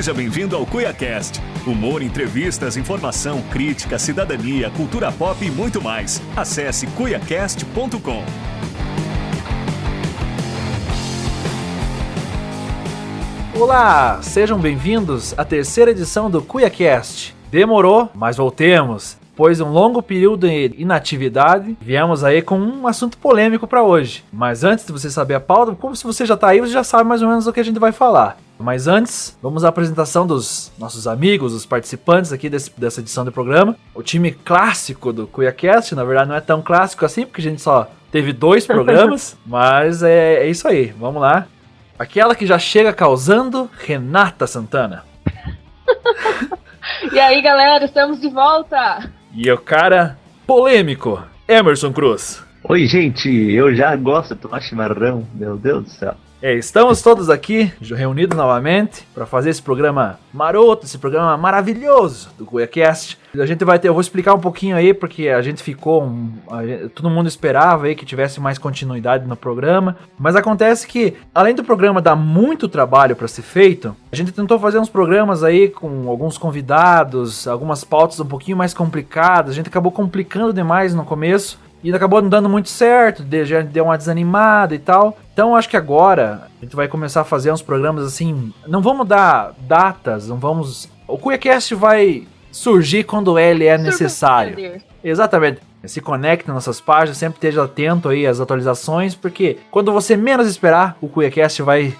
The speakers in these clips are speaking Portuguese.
Seja bem-vindo ao CuiaCast. Humor, entrevistas, informação, crítica, cidadania, cultura pop e muito mais. Acesse cuiacast.com. Olá, sejam bem-vindos à terceira edição do CuiaCast. Demorou, mas voltemos. Depois de um longo período de inatividade, viemos aí com um assunto polêmico para hoje. Mas antes de você saber a pauta, como se você já tá aí, você já sabe mais ou menos o que a gente vai falar. Mas antes, vamos à apresentação dos nossos amigos, os participantes aqui dessa edição do programa. O time clássico do CuiaCast, na verdade não é tão clássico assim, porque a gente só teve 2 programas, mas é isso aí, vamos lá. Aquela que já chega causando, Renata Santana. E aí, galera, estamos de volta! E o cara polêmico, Emerson Cruz. Oi, gente, eu já gosto de tomar chimarrão, meu Deus do céu. Estamos todos aqui, reunidos novamente, para fazer esse programa maroto, esse programa maravilhoso do CuiaCast. Eu vou explicar um pouquinho aí, porque a gente todo mundo esperava aí que tivesse mais continuidade no programa, mas acontece que, além do programa dar muito trabalho para ser feito, a gente tentou fazer uns programas aí com alguns convidados, algumas pautas um pouquinho mais complicadas, a gente acabou complicando demais no começo, e acabou não dando muito certo, já deu uma desanimada e tal. Então acho que agora a gente vai começar a fazer uns programas assim, não vamos dar datas, o CuiaCast vai surgir quando ele é necessário. Exatamente. Se conecte nas nossas páginas, sempre esteja atento aí às atualizações, porque quando você menos esperar, o CuiaCast vai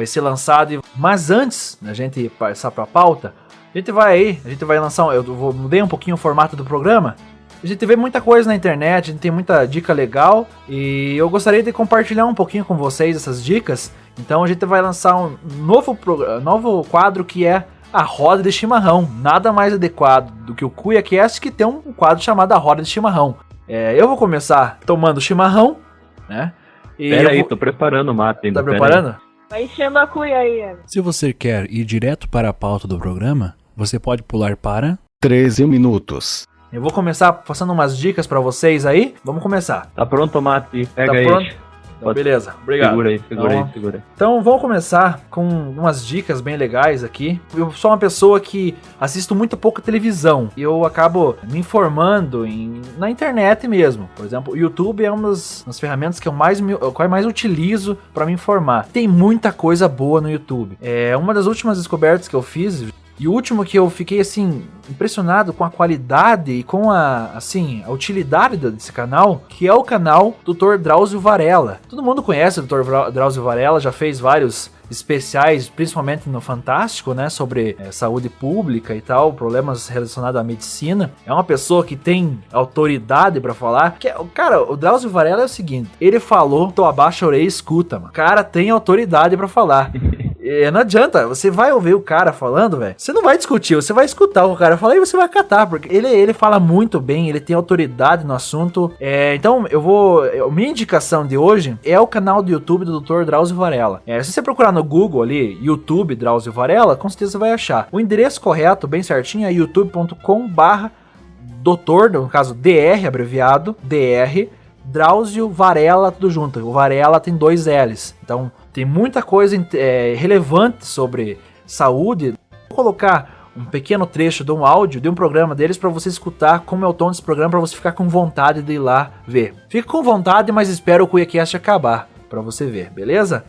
ser lançado. Mas antes da gente passar para a pauta, a gente vai lançar, mudei um pouquinho o formato do programa. A gente vê muita coisa na internet, a gente tem muita dica legal e eu gostaria de compartilhar um pouquinho com vocês essas dicas. Então a gente vai lançar um novo quadro que é a Roda de Chimarrão. Nada mais adequado do que o CuiaCast, que tem um quadro chamado a Roda de Chimarrão. Eu vou começar tomando chimarrão, né? Peraí, tô preparando o mate ainda. Tá preparando? Vai enchendo a cuia aí. Se você quer ir direto para a pauta do programa, você pode pular para 13 minutos. Eu vou começar passando umas dicas pra vocês aí. Vamos começar. Tá pronto, Mate? Pega tá aí. Pronto? Então, beleza, obrigado. Segura aí. Então vamos começar com umas dicas bem legais aqui. Eu sou uma pessoa que assisto muito pouco televisão. E eu acabo me informando na internet mesmo. Por exemplo, o YouTube é uma das ferramentas que eu mais utilizo para me informar. Tem muita coisa boa no YouTube. Uma das últimas descobertas que eu fiz... E o último que eu fiquei, assim, impressionado com a qualidade e com a utilidade desse canal, que é o canal Dr. Drauzio Varella. Todo mundo conhece o Dr. Drauzio Varella, já fez vários especiais, principalmente no Fantástico, né, sobre saúde pública e tal, problemas relacionados à medicina. É uma pessoa que tem autoridade pra falar. Cara, o Drauzio Varella é o seguinte, ele falou, então abaixa a orelha e escuta, mano. O cara tem autoridade pra falar. Não adianta, você vai ouvir o cara falando, velho, você não vai discutir, você vai escutar o cara falar e você vai catar, porque ele fala muito bem, ele tem autoridade no assunto. Então, minha indicação de hoje é o canal do YouTube do Dr. Drauzio Varella. Se você procurar no Google ali, YouTube Drauzio Varella, com certeza você vai achar. O endereço correto, bem certinho, é youtube.com/doutor, no caso DR, abreviado, DR, Drauzio Varella, tudo junto. O Varella tem 2 L's, então... Tem muita coisa relevante sobre saúde. Vou colocar um pequeno trecho de um áudio de um programa deles para você escutar como é o tom desse programa, para você ficar com vontade de ir lá ver. Fique com vontade, mas espera o CuiaCast acabar para você ver, beleza?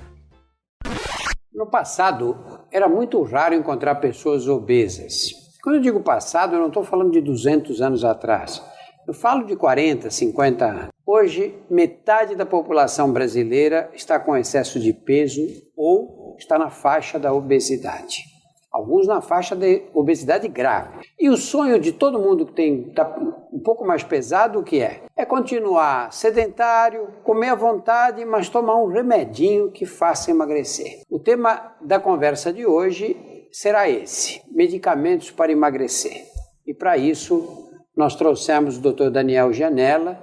No passado, era muito raro encontrar pessoas obesas. Quando eu digo passado, eu não estou falando de 200 anos atrás. Eu falo de 40, 50 anos. Hoje, metade da população brasileira está com excesso de peso ou está na faixa da obesidade. Alguns na faixa de obesidade grave. E o sonho de todo mundo que está um pouco mais pesado, o que é? É continuar sedentário, comer à vontade, mas tomar um remedinho que faça emagrecer. O tema da conversa de hoje será esse: medicamentos para emagrecer. E para isso... nós trouxemos o Dr. Daniel Janella,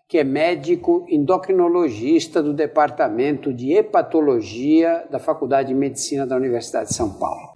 que é médico endocrinologista do Departamento de Hepatologia da Faculdade de Medicina da Universidade de São Paulo.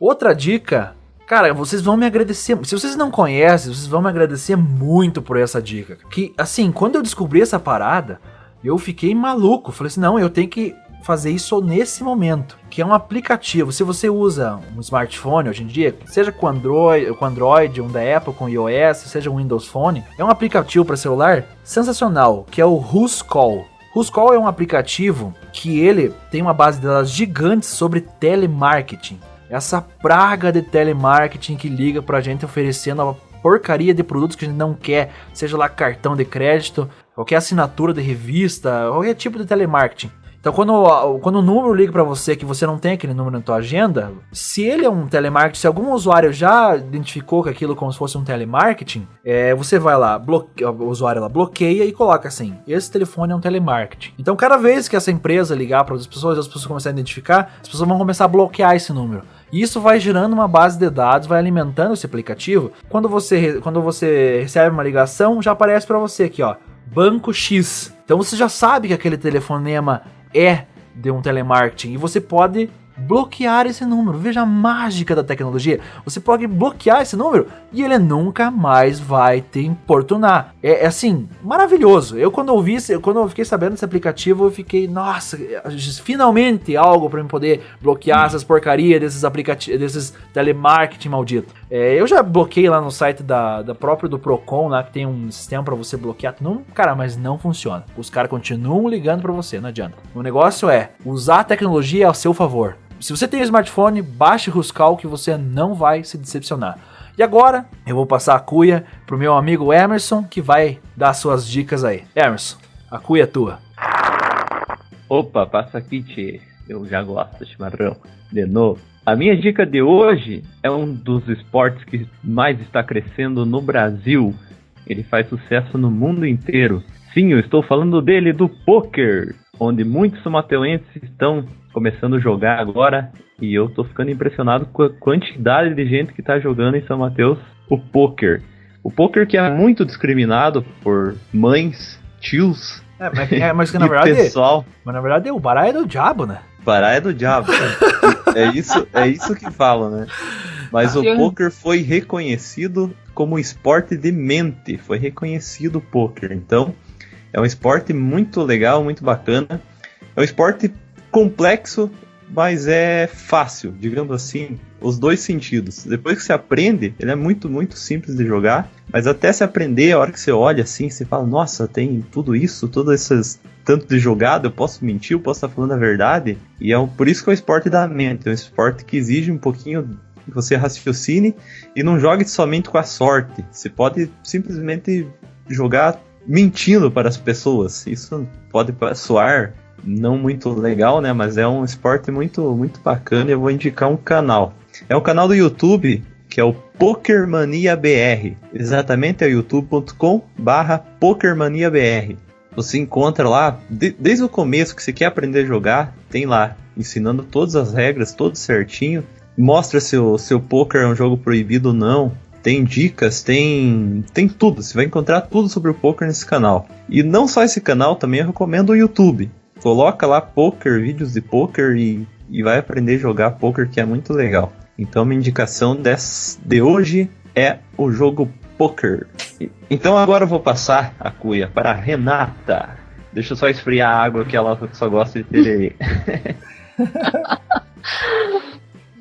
Outra dica, cara, vocês vão me agradecer, se vocês não conhecem, vocês vão me agradecer muito por essa dica. Que, assim, quando eu descobri essa parada, eu fiquei maluco, falei assim, não, eu tenho que fazer isso nesse momento, que é um aplicativo. Se você usa um smartphone hoje em dia, seja com Android, um da Apple, com iOS, seja um Windows Phone, é um aplicativo para celular sensacional, que é o WhoScall. WhoScall é um aplicativo que ele tem uma base de dados gigante sobre telemarketing. Essa praga de telemarketing que liga pra gente oferecendo uma porcaria de produtos que a gente não quer, seja lá cartão de crédito, qualquer assinatura de revista, qualquer tipo de telemarketing. Então quando o número liga para você que você não tem aquele número na tua agenda, se ele é um telemarketing, se algum usuário já identificou que aquilo como se fosse um telemarketing, você vai lá, o usuário lá bloqueia e coloca assim, esse telefone é um telemarketing. Então cada vez que essa empresa ligar para as pessoas começarem a identificar, as pessoas vão começar a bloquear esse número. E isso vai gerando uma base de dados, vai alimentando esse aplicativo. Quando você recebe uma ligação, já aparece para você aqui, ó, Banco X. Então você já sabe que aquele telefonema é de um telemarketing e você pode bloquear esse número. Veja a mágica da tecnologia. Você pode bloquear esse número e ele nunca mais vai te importunar. É assim, maravilhoso. Quando eu fiquei sabendo desse aplicativo, eu fiquei, nossa, finalmente algo para eu poder bloquear essas porcarias desses aplicativos, desses telemarketing maldito. Eu já bloqueei lá no site da própria do Procon, lá que tem um sistema para você bloquear número, cara, mas não funciona. Os caras continuam ligando para você, não adianta. O negócio é usar a tecnologia ao seu favor. Se você tem um smartphone, baixe o WhoScall que você não vai se decepcionar. E agora, eu vou passar a cuia pro meu amigo Emerson, que vai dar suas dicas aí. Emerson, a cuia é tua. Opa, passa aqui, tchê. Eu já gosto de chimarrão. De novo. A minha dica de hoje é um dos esportes que mais está crescendo no Brasil. Ele faz sucesso no mundo inteiro. Sim, eu estou falando dele, do poker, onde muitos somateuenses estão começando a jogar agora, e eu tô ficando impressionado com a quantidade de gente que tá jogando em São Mateus o poker. O poker que é muito discriminado por mães, tios, mas que na verdade, pessoal. Mas na verdade o baralho é do diabo, né? Baralho é do diabo. É isso que falam, né? Mas o poker foi reconhecido como esporte de mente. Foi reconhecido o poker. Então, é um esporte muito legal, muito bacana. É um esporte complexo, mas é fácil, digamos assim, os dois sentidos. Depois que você aprende, ele é muito, muito simples de jogar, mas até se aprender, a hora que você olha assim, você fala, nossa, tem tudo isso, todas essas tanto de jogada, eu posso mentir, eu posso estar falando a verdade, e por isso que é um esporte da mente, é um esporte que exige um pouquinho que você raciocine e não jogue somente com a sorte. Você pode simplesmente jogar mentindo para as pessoas. Isso pode soar não muito legal, né? Mas é um esporte muito, muito bacana e eu vou indicar um canal. É um canal do YouTube que é o PokerManiaBR. Exatamente, é youtube.com/PokerManiaBR. Você encontra lá, desde o começo que você quer aprender a jogar, tem lá, ensinando todas as regras, tudo certinho. Mostra se o poker é um jogo proibido ou não. Tem dicas, tem tudo. Você vai encontrar tudo sobre o poker nesse canal. E não só esse canal, também eu recomendo o YouTube. Coloca lá poker, vídeos de poker e vai aprender a jogar poker, que é muito legal. Então minha indicação de hoje é o jogo poker. Então agora eu vou passar a cuia para a Renata. Deixa eu só esfriar a água que ela só gosta de tererê.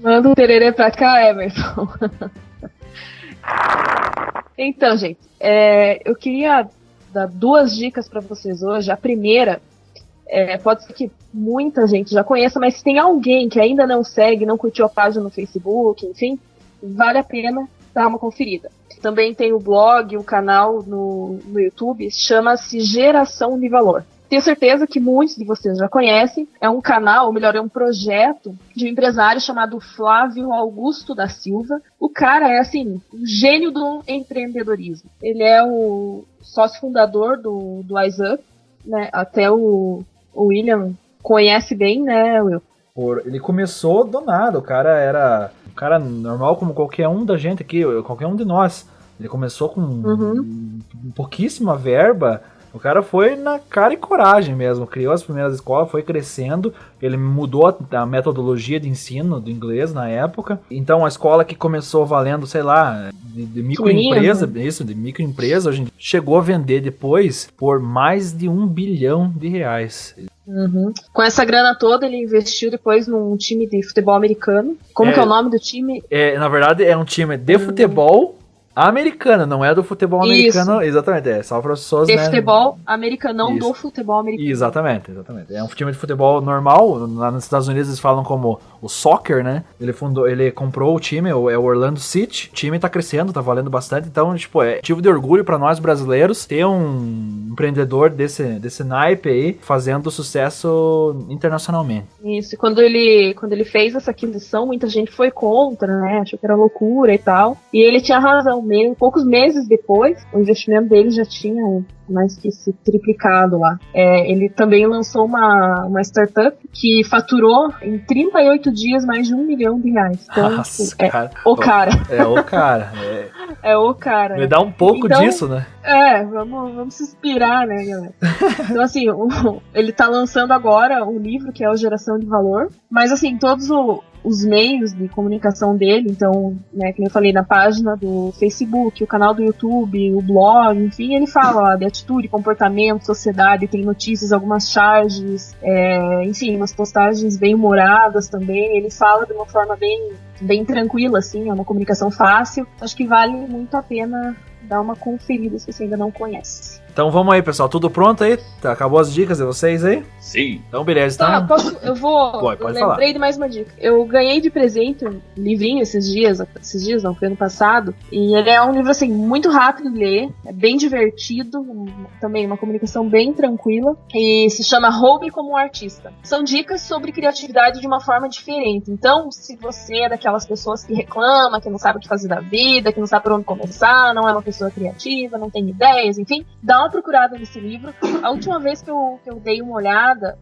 Manda um tererê pra cá, Emerson. Então, gente, eu queria dar 2 dicas para vocês hoje. A primeira, pode ser que muita gente já conheça, mas se tem alguém que ainda não segue, não curtiu a página no Facebook, enfim, vale a pena dar uma conferida. Também tem o blog, o canal no YouTube, chama-se Geração de Valor. Tenho certeza que muitos de vocês já conhecem. É um canal, ou melhor, é um projeto de um empresário chamado Flávio Augusto da Silva. O cara é, assim, um gênio do empreendedorismo. Ele é o sócio fundador do WiseUp, né? Até o William conhece bem, né, Will? Ele começou do nada. O cara era um cara normal como qualquer um da gente aqui, qualquer um de nós. Ele começou com pouquíssima verba. O cara foi na cara e coragem mesmo, criou as primeiras escolas, foi crescendo, ele mudou a metodologia de ensino do inglês na época. Então a escola que começou valendo, sei lá, de microempresa, de microempresa, hoje chegou a vender depois por mais de R$1 bilhão. Uhum. Com essa grana toda, ele investiu depois num time de futebol americano. Como que é o nome do time? Na verdade, é um time de futebol americano, não é do futebol americano. Exatamente, só para as pessoas, de né? futebol americano, não do futebol americano. Exatamente. É um time de futebol normal. Lá nos Estados Unidos eles falam como o soccer, né? Ele comprou o time, é o Orlando City. O time tá crescendo, tá valendo bastante. Então, tipo, é motivo de orgulho para nós brasileiros ter um empreendedor desse naipe aí fazendo sucesso internacionalmente. Isso, e quando ele fez essa aquisição, muita gente foi contra, né? Achou que era loucura e tal. E ele tinha razão. Poucos meses depois, o investimento dele já tinha mais que se triplicado lá. Ele também lançou uma startup que faturou em 38 dias mais de R$1 milhão. Então, nossa, cara. O cara. É o cara. É o cara. Me dá um pouco então, disso, né? Vamos se inspirar, né, galera? Então, assim, ele tá lançando agora um livro que é o Geração de Valor, mas, assim, todos os meios de comunicação dele, então, né, como eu falei, na página do Facebook, o canal do YouTube, o blog, enfim, ele fala de atitude, comportamento, sociedade, tem notícias, algumas charges, enfim, umas postagens bem humoradas também. Ele fala de uma forma bem tranquila, assim, é uma comunicação fácil. Acho que vale muito a pena dar uma conferida se você ainda não conhece. Então vamos aí, pessoal. Tudo pronto aí? Acabou as dicas de vocês aí? Sim. Então beleza. Então... eu lembrei de mais uma dica. Eu ganhei de presente um livrinho esses dias não, foi ano passado. E ele é um livro, assim, muito rápido de ler. É bem divertido. Também uma comunicação bem tranquila. E se chama Roube como um Artista. São dicas sobre criatividade de uma forma diferente. Então, se você é daquelas pessoas que reclama, que não sabe o que fazer da vida, que não sabe por onde começar, não é uma pessoa criativa, não tem ideias, enfim, dá uma procurada nesse livro. A última vez que eu dei uma olhada,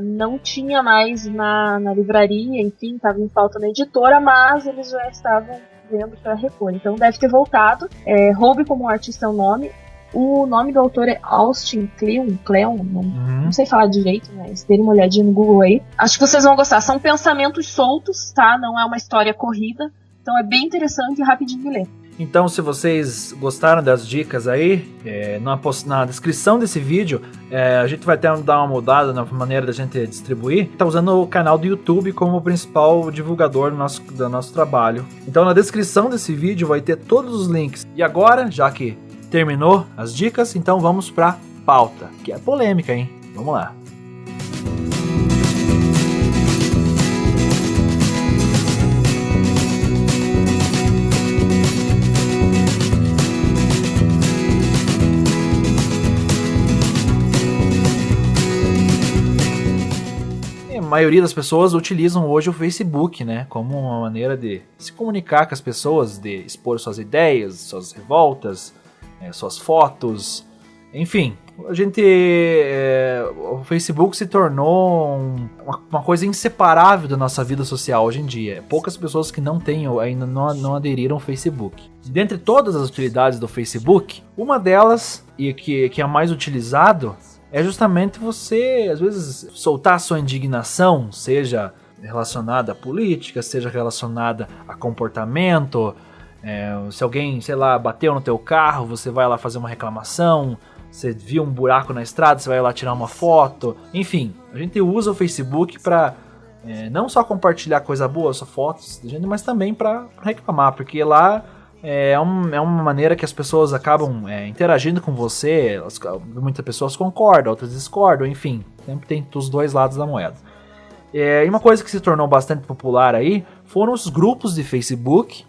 não tinha mais na livraria, enfim, estava em falta na editora, mas eles já estavam vendo para repor. Então deve ter voltado. Roube como um Artista é o nome. O nome do autor é Austin Kleon, não sei falar direito, mas dê uma olhadinha no Google aí. Acho que vocês vão gostar. São pensamentos soltos, tá? Não é uma história corrida. Então é bem interessante e rapidinho de ler. Então, se vocês gostaram das dicas aí, na descrição desse vídeo, a gente vai dar uma mudada na maneira da gente distribuir. Tá usando o canal do YouTube como principal divulgador do nosso trabalho. Então, na descrição desse vídeo vai ter todos os links. E agora, já que terminou as dicas, então vamos pra pauta, que é polêmica, hein? Vamos lá. A maioria das pessoas utilizam hoje o Facebook, né, como uma maneira de se comunicar com as pessoas, de expor suas ideias, suas revoltas, suas fotos, enfim. O Facebook se tornou uma coisa inseparável da nossa vida social hoje em dia. Poucas pessoas que ainda não aderiram ao Facebook. Dentre todas as utilidades do Facebook, uma delas, e que é a mais utilizado, é justamente você, às vezes, soltar a sua indignação, seja relacionada à política, seja relacionada a comportamento. Se alguém, sei lá, bateu no teu carro, você vai lá fazer uma reclamação. Você viu um buraco na estrada, você vai lá tirar uma foto. Enfim, a gente usa o Facebook para não só compartilhar coisa boa, só fotos, mas também para reclamar, porque lá é uma maneira que as pessoas acabam interagindo com você. Muitas pessoas concordam, outras discordam, enfim, sempre tem os dois lados da moeda. E uma coisa que se tornou bastante popular aí foram os grupos de Facebook.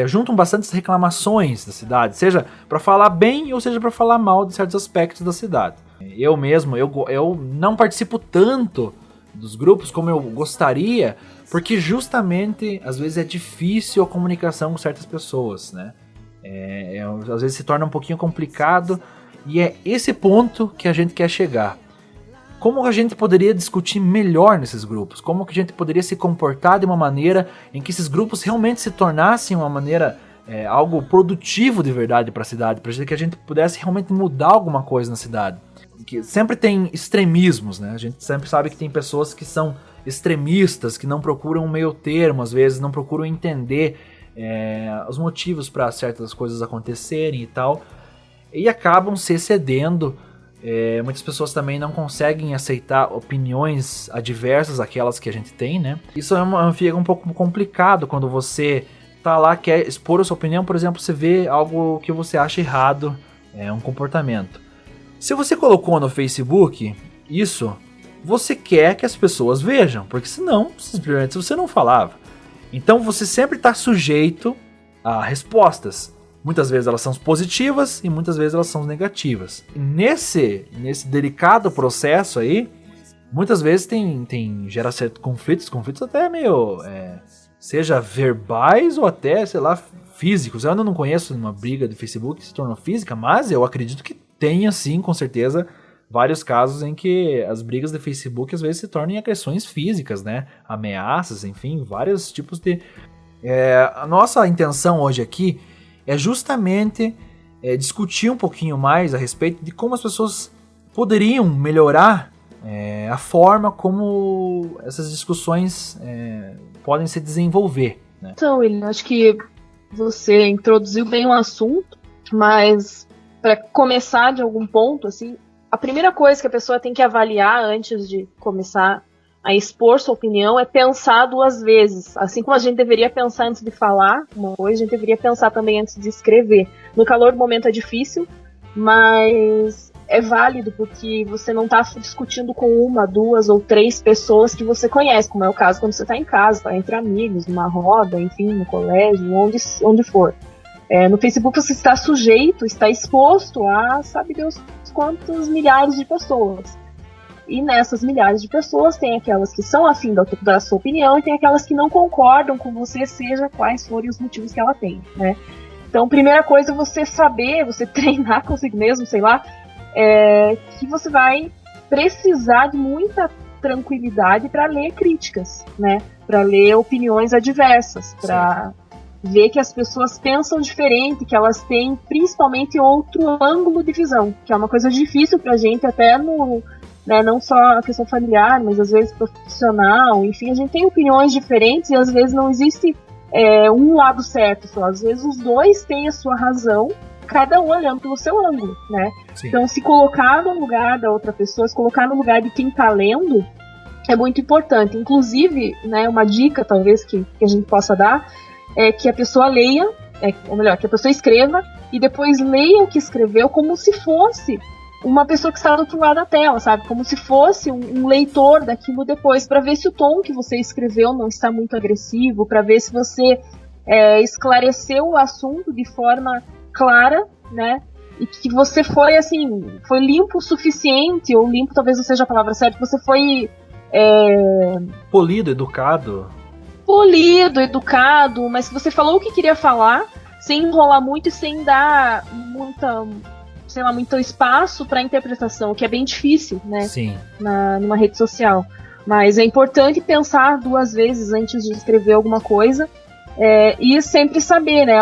Juntam bastantes reclamações da cidade, seja para falar bem ou seja para falar mal de certos aspectos da cidade. Eu mesmo, eu não participo tanto dos grupos como eu gostaria, porque justamente às vezes é difícil a comunicação com certas pessoas, né? Às vezes se torna um pouquinho complicado, e é esse ponto que a gente quer chegar. Como a gente poderia discutir melhor nesses grupos? Como que a gente poderia se comportar de uma maneira em que esses grupos realmente se tornassem uma maneira, algo produtivo de verdade para a cidade, para que a gente pudesse realmente mudar alguma coisa na cidade? Que sempre tem extremismos, né? A gente sempre sabe que tem pessoas que são extremistas, que não procuram um meio termo, às vezes não procuram entender os motivos para certas coisas acontecerem e tal, e acabam se excedendo Muitas pessoas também não conseguem aceitar opiniões adversas àquelas que a gente tem, né? Isso fica um pouco complicado quando você tá lá, quer expor a sua opinião, por exemplo, você vê algo que você acha errado, um comportamento. Se você colocou no Facebook isso, você quer que as pessoas vejam, porque senão, simplesmente, você não falava. Então você sempre está sujeito a respostas. Muitas vezes elas são positivas e muitas vezes elas são negativas. E nesse delicado processo aí, muitas vezes gera certos conflitos até meio, seja verbais ou até, sei lá, físicos. Eu ainda não conheço uma briga do Facebook que se tornou física, mas eu acredito que tenha sim, com certeza, vários casos em que as brigas do Facebook às vezes se tornam agressões físicas, né? Ameaças, enfim, vários tipos de... A nossa intenção hoje aqui é justamente discutir um pouquinho mais a respeito de como as pessoas poderiam melhorar a forma como essas discussões podem se desenvolver, né? Então, William, acho que você introduziu bem o assunto, mas para começar de algum ponto, assim, a primeira coisa que a pessoa tem que avaliar antes de começar a expor sua opinião é pensar 2 vezes. Assim como a gente deveria pensar antes de falar uma coisa, a gente deveria pensar também antes de escrever. No calor do momento é difícil, mas é válido porque você não está discutindo com 1, 2 ou 3 pessoas que você conhece, como é o caso quando você está em casa, tá entre amigos, numa roda, enfim, no colégio, onde for. No Facebook você está sujeito, está exposto a sabe Deus quantos milhares de pessoas. E nessas milhares de pessoas tem aquelas que são afim da sua opinião e tem aquelas que não concordam com você, seja quais forem os motivos que ela tem, né? Então, primeira coisa é você saber, você treinar consigo mesmo, sei lá, que você vai precisar de muita tranquilidade para ler críticas, né? Para ler opiniões adversas, para ver que as pessoas pensam diferente, que elas têm principalmente outro ângulo de visão, que é uma coisa difícil pra gente até não só a questão familiar, mas às vezes profissional, enfim, a gente tem opiniões diferentes e às vezes não existe um lado certo só, às vezes os dois têm a sua razão, cada um olhando pelo seu ângulo, né? Sim. Então se colocar no lugar da outra pessoa, se colocar no lugar de quem tá lendo, é muito importante. Inclusive, né, uma dica talvez que a gente possa dar é que a pessoa leia, ou melhor, que a pessoa escreva e depois leia o que escreveu como se fosse uma pessoa que está do outro lado da tela, sabe? Como se fosse um leitor daquilo depois, para ver se o tom que você escreveu não está muito agressivo, para ver se você esclareceu o assunto de forma clara, né? E que você foi limpo o suficiente, ou limpo talvez não seja a palavra certa, você foi... polido, educado, mas você falou o que queria falar, sem enrolar muito e sem dar muito espaço para interpretação, o que é bem difícil, né? Sim. Numa rede social. Mas é importante pensar 2 vezes antes de escrever alguma coisa e sempre saber, né,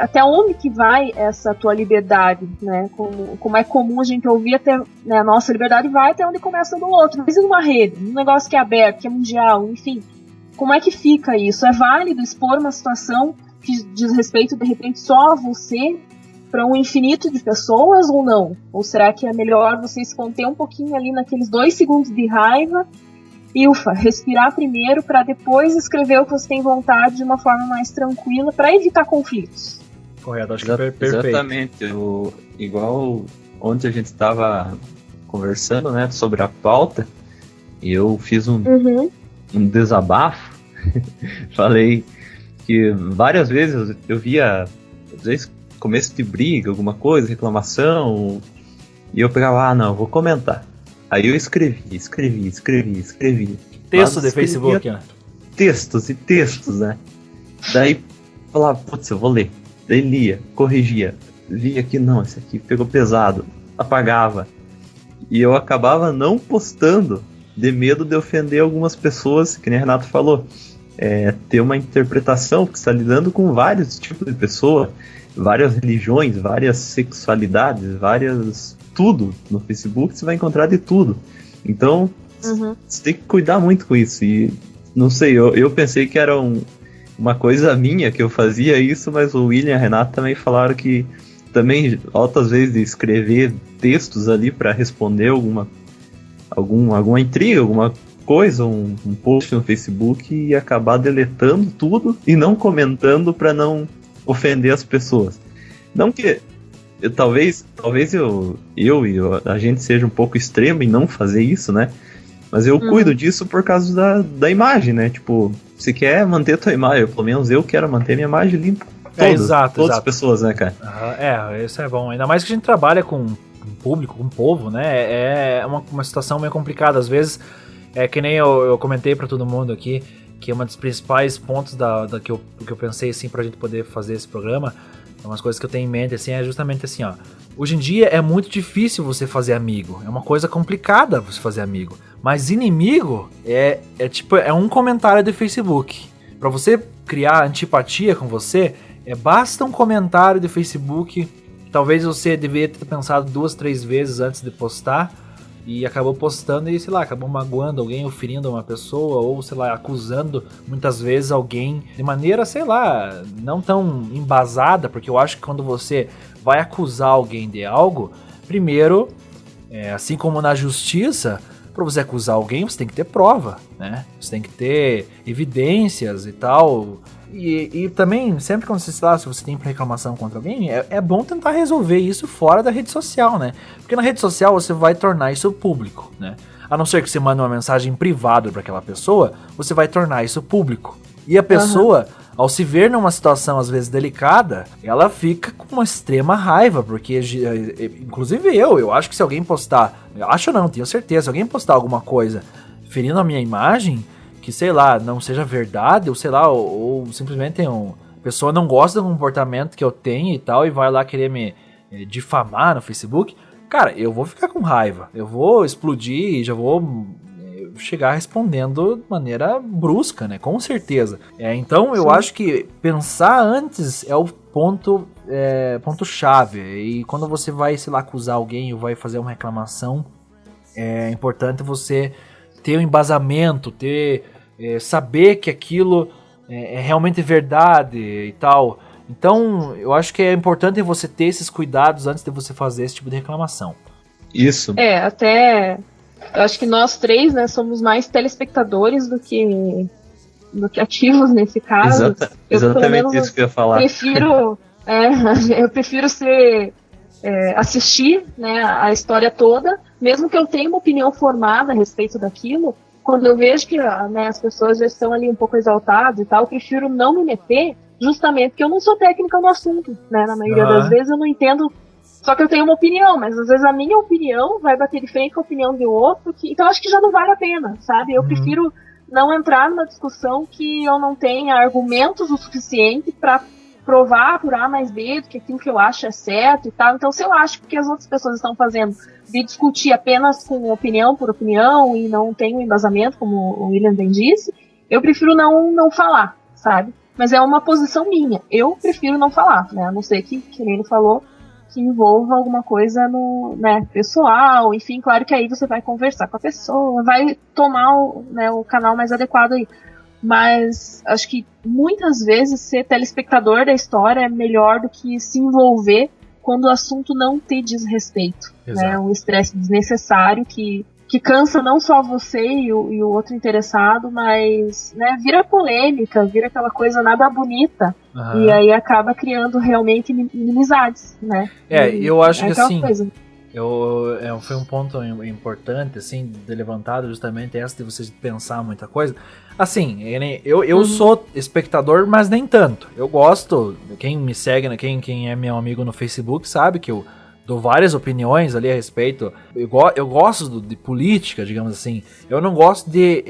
até onde que vai essa tua liberdade, né? Como é comum a gente ouvir até, né, a nossa liberdade vai até onde começa do outro. Mas e numa rede, num negócio que é aberto, que é mundial, enfim, como é que fica isso? É válido expor uma situação que diz respeito, de repente, só a você para um infinito de pessoas ou não? Ou será que é melhor você se conter um pouquinho ali naqueles 2 segundos de raiva e respirar primeiro para depois escrever o que você tem vontade de uma forma mais tranquila para evitar conflitos? Correto, acho que é perfeito. Exatamente, igual ontem a gente estava conversando, né, sobre a pauta, e eu fiz um desabafo, falei que várias vezes eu via, às vezes, começo de briga, alguma coisa, reclamação, e eu pegava, não, vou comentar. Aí eu escrevi. Texto de Facebook, né? Textos e textos, né? Daí falava, putz, eu vou ler. Daí lia, corrigia, via que não, esse aqui pegou pesado, apagava. E eu acabava não postando, de medo de ofender algumas pessoas, que nem a Renato falou. Ter uma interpretação, porque você está lidando com vários tipos de pessoa, várias religiões, várias sexualidades, tudo no Facebook, você vai encontrar de tudo. Então, você tem que cuidar muito com isso. E, não sei, eu pensei que era uma coisa minha, que eu fazia isso, mas o William e a Renata também falaram que também altas vezes de escrever textos ali para responder alguma intriga, alguma coisa, um post no Facebook e acabar deletando tudo e não comentando para não ofender as pessoas. Não que talvez a gente seja um pouco extremo em não fazer isso, né? Mas eu cuido disso por causa da imagem, né? Tipo, se quer manter a tua imagem, pelo menos eu quero manter minha imagem limpa. Todas as pessoas, né, cara? Isso é bom. Ainda mais que a gente trabalha com público, com povo, né? É uma situação meio complicada. Às vezes, que nem eu comentei pra todo mundo aqui, que uma dos principais pontos que eu pensei, assim, pra gente poder fazer esse programa, umas coisas que eu tenho em mente, assim, é justamente assim, ó. Hoje em dia é muito difícil você fazer amigo. É uma coisa complicada você fazer amigo. Mas inimigo é um comentário do Facebook. Pra você criar antipatia com você, basta um comentário do Facebook. Talvez você deveria ter pensado 2, 3 vezes antes de postar. E acabou postando e, sei lá, acabou magoando alguém, ou ferindo uma pessoa, ou, sei lá, acusando muitas vezes alguém de maneira, sei lá, não tão embasada, porque eu acho que quando você vai acusar alguém de algo, primeiro, assim como na justiça, para você acusar alguém, você tem que ter prova, né? Você tem que ter evidências e tal. E também, sempre quando se você tem reclamação contra alguém, é bom tentar resolver isso fora da rede social, né? Porque na rede social você vai tornar isso público, né? A não ser que você mande uma mensagem privada para aquela pessoa, você vai tornar isso público. E a pessoa, ao se ver numa situação às vezes delicada, ela fica com uma extrema raiva, porque, inclusive eu acho que se alguém postar, acho não, tenho certeza, se alguém postar alguma coisa ferindo a minha imagem, que, sei lá, não seja verdade, ou sei lá, ou simplesmente a pessoa não gosta do comportamento que eu tenho e tal, e vai lá querer me difamar no Facebook, cara, eu vou ficar com raiva, eu vou explodir e já vou chegar respondendo de maneira brusca, né, com certeza. Então eu acho que pensar antes é o ponto-chave, e quando você vai, sei lá, acusar alguém ou vai fazer uma reclamação, é importante você ter um embasamento, saber que aquilo é realmente verdade e tal. Então, eu acho que é importante você ter esses cuidados antes de você fazer esse tipo de reclamação. Isso. Até eu acho que nós três, né, somos mais telespectadores do que ativos nesse caso. Exatamente isso que eu ia falar. Eu prefiro assistir, né, a história toda, mesmo que eu tenha uma opinião formada a respeito daquilo. Quando eu vejo que, né, as pessoas já estão ali um pouco exaltadas e tal, eu prefiro não me meter, justamente porque eu não sou técnica no assunto, né? Na maioria das vezes eu não entendo, só que eu tenho uma opinião, mas às vezes a minha opinião vai bater de frente com a opinião de outro, então acho que já não vale a pena, sabe? Eu prefiro não entrar numa discussão que eu não tenha argumentos o suficiente para provar por A mais B do que aquilo que eu acho é certo e tal. Então, se eu acho que as outras pessoas estão fazendo de discutir apenas com opinião por opinião e não tem um embasamento, como o William bem disse, eu prefiro não falar, sabe? Mas é uma posição minha. Eu prefiro não falar, né? A não ser que ele falou, que envolva alguma coisa no, né, pessoal, enfim, claro que aí você vai conversar com a pessoa, vai tomar o canal mais adequado aí. Mas acho que muitas vezes ser telespectador da história é melhor do que se envolver quando o assunto não te diz respeito, né? Um estresse desnecessário que cansa não só você e o outro interessado, mas, né, vira polêmica, vira aquela coisa nada bonita, e aí acaba criando realmente inimizades, né? Eu acho que assim, coisa. Foi um ponto importante, assim, de levantado justamente essa de vocês pensar muita coisa. Assim, eu sou espectador, mas nem tanto. Eu gosto, quem me segue, quem é meu amigo no Facebook sabe que eu dou várias opiniões ali a respeito. Eu gosto de política, digamos assim. Eu não gosto de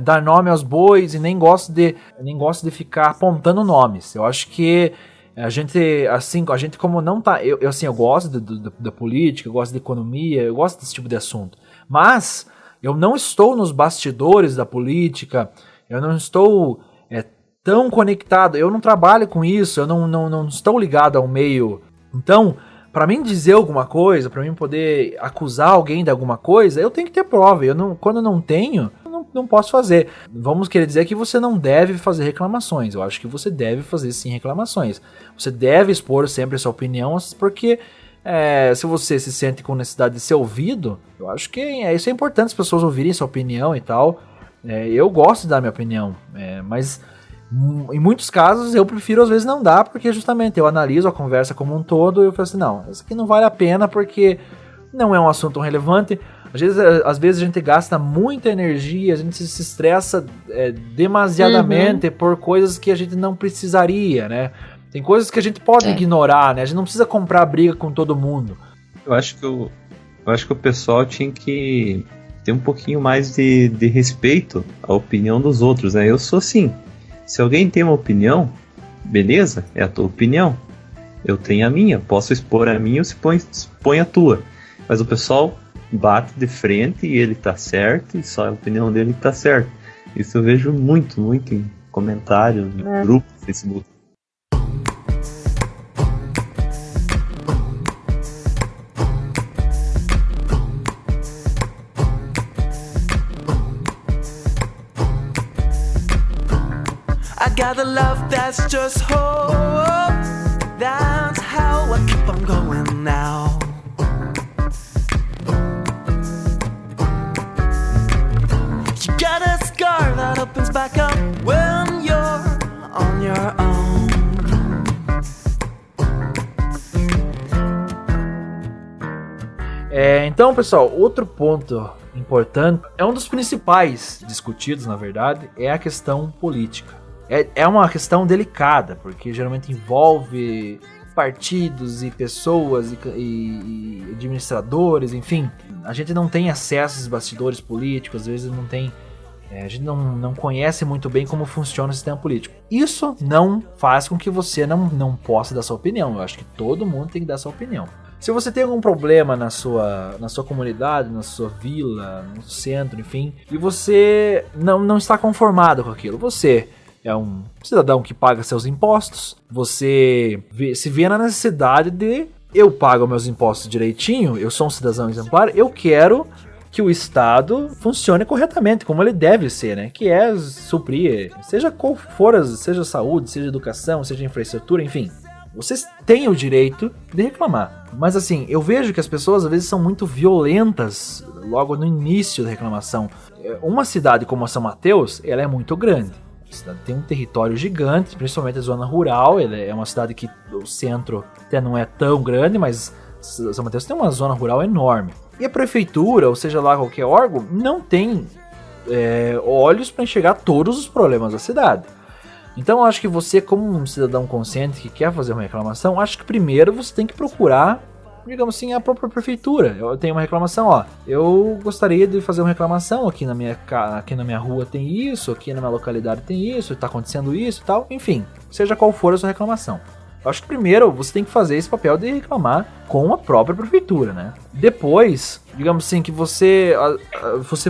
dar nome aos bois e nem gosto de ficar apontando nomes. Eu acho que a gente como não tá... Eu gosto da política, eu gosto de economia, eu gosto desse tipo de assunto. Mas eu não estou nos bastidores da política, eu não estou tão conectado, eu não trabalho com isso, eu não estou ligado ao meio. Então, para mim dizer alguma coisa, para mim poder acusar alguém de alguma coisa, eu tenho que ter prova. Quando eu não tenho, eu não posso fazer. Vamos querer dizer que você não deve fazer reclamações. Eu acho que você deve fazer sim reclamações. Você deve expor sempre a sua opinião, porque se você se sente com necessidade de ser ouvido, eu acho que isso é importante, as pessoas ouvirem sua opinião e tal. Eu gosto de dar minha opinião, mas em muitos casos eu prefiro às vezes não dar, porque justamente eu analiso a conversa como um todo e eu falo assim, não, isso aqui não vale a pena porque não é um assunto tão relevante. Às vezes a gente gasta muita energia, a gente se estressa demasiadamente por coisas que a gente não precisaria, né? Tem coisas que a gente pode ignorar, né? A gente não precisa comprar briga com todo mundo. Eu acho que o pessoal tinha que ter um pouquinho mais de respeito à opinião dos outros, né? Eu sou assim, se alguém tem uma opinião, beleza, é a tua opinião. Eu tenho a minha, posso expor a minha ou se põe a tua. Mas o pessoal bate de frente e ele tá certo e só a opinião dele tá certa. Isso eu vejo muito em comentários, no grupo do Facebook. I got a love that's just hope. That's how I keep on going now. You got a scar that opens back up when you're on your own. Então, pessoal, outro ponto importante, é um dos principais discutidos, na verdade, é a questão política. É uma questão delicada, porque geralmente envolve partidos e pessoas e administradores, enfim. A gente não tem acesso a esses bastidores políticos, às vezes não tem... a gente não conhece muito bem como funciona o sistema político. Isso não faz com que você não possa dar sua opinião. Eu acho que todo mundo tem que dar sua opinião. Se você tem algum problema na sua comunidade, na sua vila, no centro, enfim, e você não está conformado com aquilo, você é um cidadão que paga seus impostos, você se vê na necessidade de eu pago meus impostos direitinho, eu sou um cidadão exemplar, eu quero que o Estado funcione corretamente, como ele deve ser, né? Que é suprir, seja qual for, seja saúde, seja educação, seja infraestrutura, enfim. Vocês têm o direito de reclamar. Mas assim, eu vejo que as pessoas às vezes são muito violentas logo no início da reclamação. Uma cidade como a São Mateus, ela é muito grande. A cidade tem um território gigante, principalmente a zona rural. Ela é uma cidade que o centro até não é tão grande, mas São Mateus tem uma zona rural enorme. E a prefeitura, ou seja lá qualquer órgão, não tem olhos para enxergar todos os problemas da cidade. Então eu acho que você, como um cidadão consciente que quer fazer uma reclamação, acho que primeiro você tem que procurar, digamos assim, a própria prefeitura. Eu tenho uma reclamação, eu gostaria de fazer uma reclamação, aqui na minha rua tem isso, aqui na minha localidade tem isso, está acontecendo isso e tal, enfim, seja qual for a sua reclamação. Eu acho que primeiro você tem que fazer esse papel de reclamar com a própria prefeitura, né? Depois, digamos assim, que você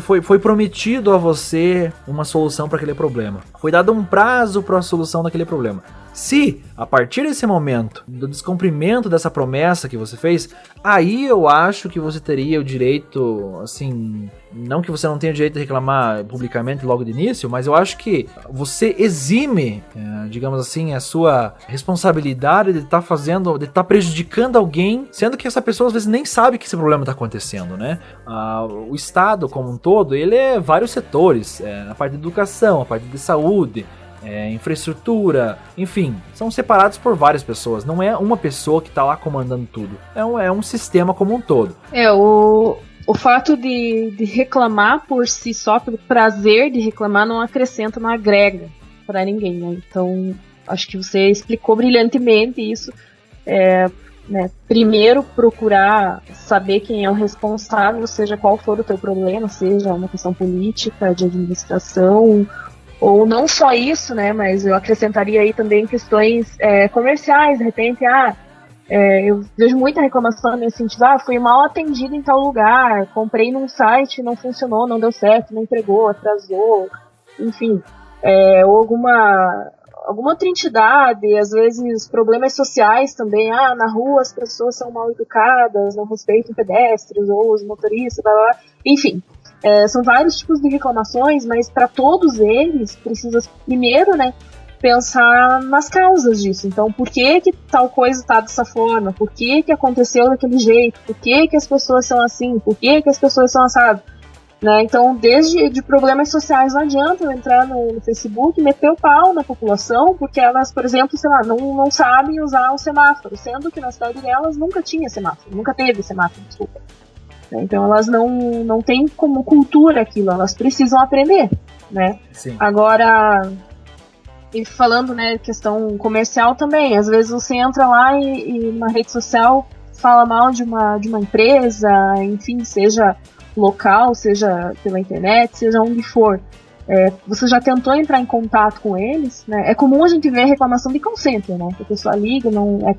foi prometido a você uma solução para aquele problema. Foi dado um prazo para a solução daquele problema. Se, a partir desse momento, do descumprimento dessa promessa que você fez, aí eu acho que você teria o direito, assim, não que você não tenha o direito de reclamar publicamente logo de início, mas eu acho que você exime, digamos assim, a sua responsabilidade de estar prejudicando alguém, sendo que essa pessoa às vezes nem sabe que esse problema está acontecendo, né? O Estado como um todo, ele é vários setores, a parte de educação, a parte de saúde, infraestrutura, enfim, são separados por várias pessoas, não é uma pessoa que está lá comandando tudo, é um sistema como um todo. O fato de reclamar por si só, pelo prazer de reclamar, não acrescenta, não agrega para ninguém, né? Então, acho que você explicou brilhantemente isso. Primeiro, procurar saber quem é o responsável, seja qual for o teu problema, seja uma questão política, de administração, ou não só isso, né? Mas eu acrescentaria aí também questões comerciais, de repente, eu vejo muita reclamação nesse sentido, fui mal atendido em tal lugar, comprei num site, não funcionou, não deu certo, não entregou, atrasou, enfim, ou alguma outra entidade, às vezes problemas sociais também, na rua as pessoas são mal educadas, não respeitam pedestres ou os motoristas, blá, blá, blá. Enfim, São vários tipos de reclamações, mas para todos eles precisa primeiro, né, pensar nas causas disso. Então, por que tal coisa está dessa forma? Por que aconteceu daquele jeito? Por que as pessoas são assim? Por que as pessoas são assadas? Né? Então, desde de problemas sociais, não adianta eu entrar no Facebook e meter o pau na população, porque elas, por exemplo, sei lá, não sabem usar o semáforo, sendo que na cidade delas nunca tinha semáforo, nunca teve semáforo, desculpa. Então, elas não têm como cultura aquilo, elas precisam aprender, né? Sim. Agora, e falando, né, questão comercial também, às vezes você entra lá e na rede social fala mal de uma empresa, enfim, seja local, seja pela internet, seja onde for. Você já tentou entrar em contato com eles, né? É comum a gente ver reclamação de call center, né? Que a pessoa liga, não é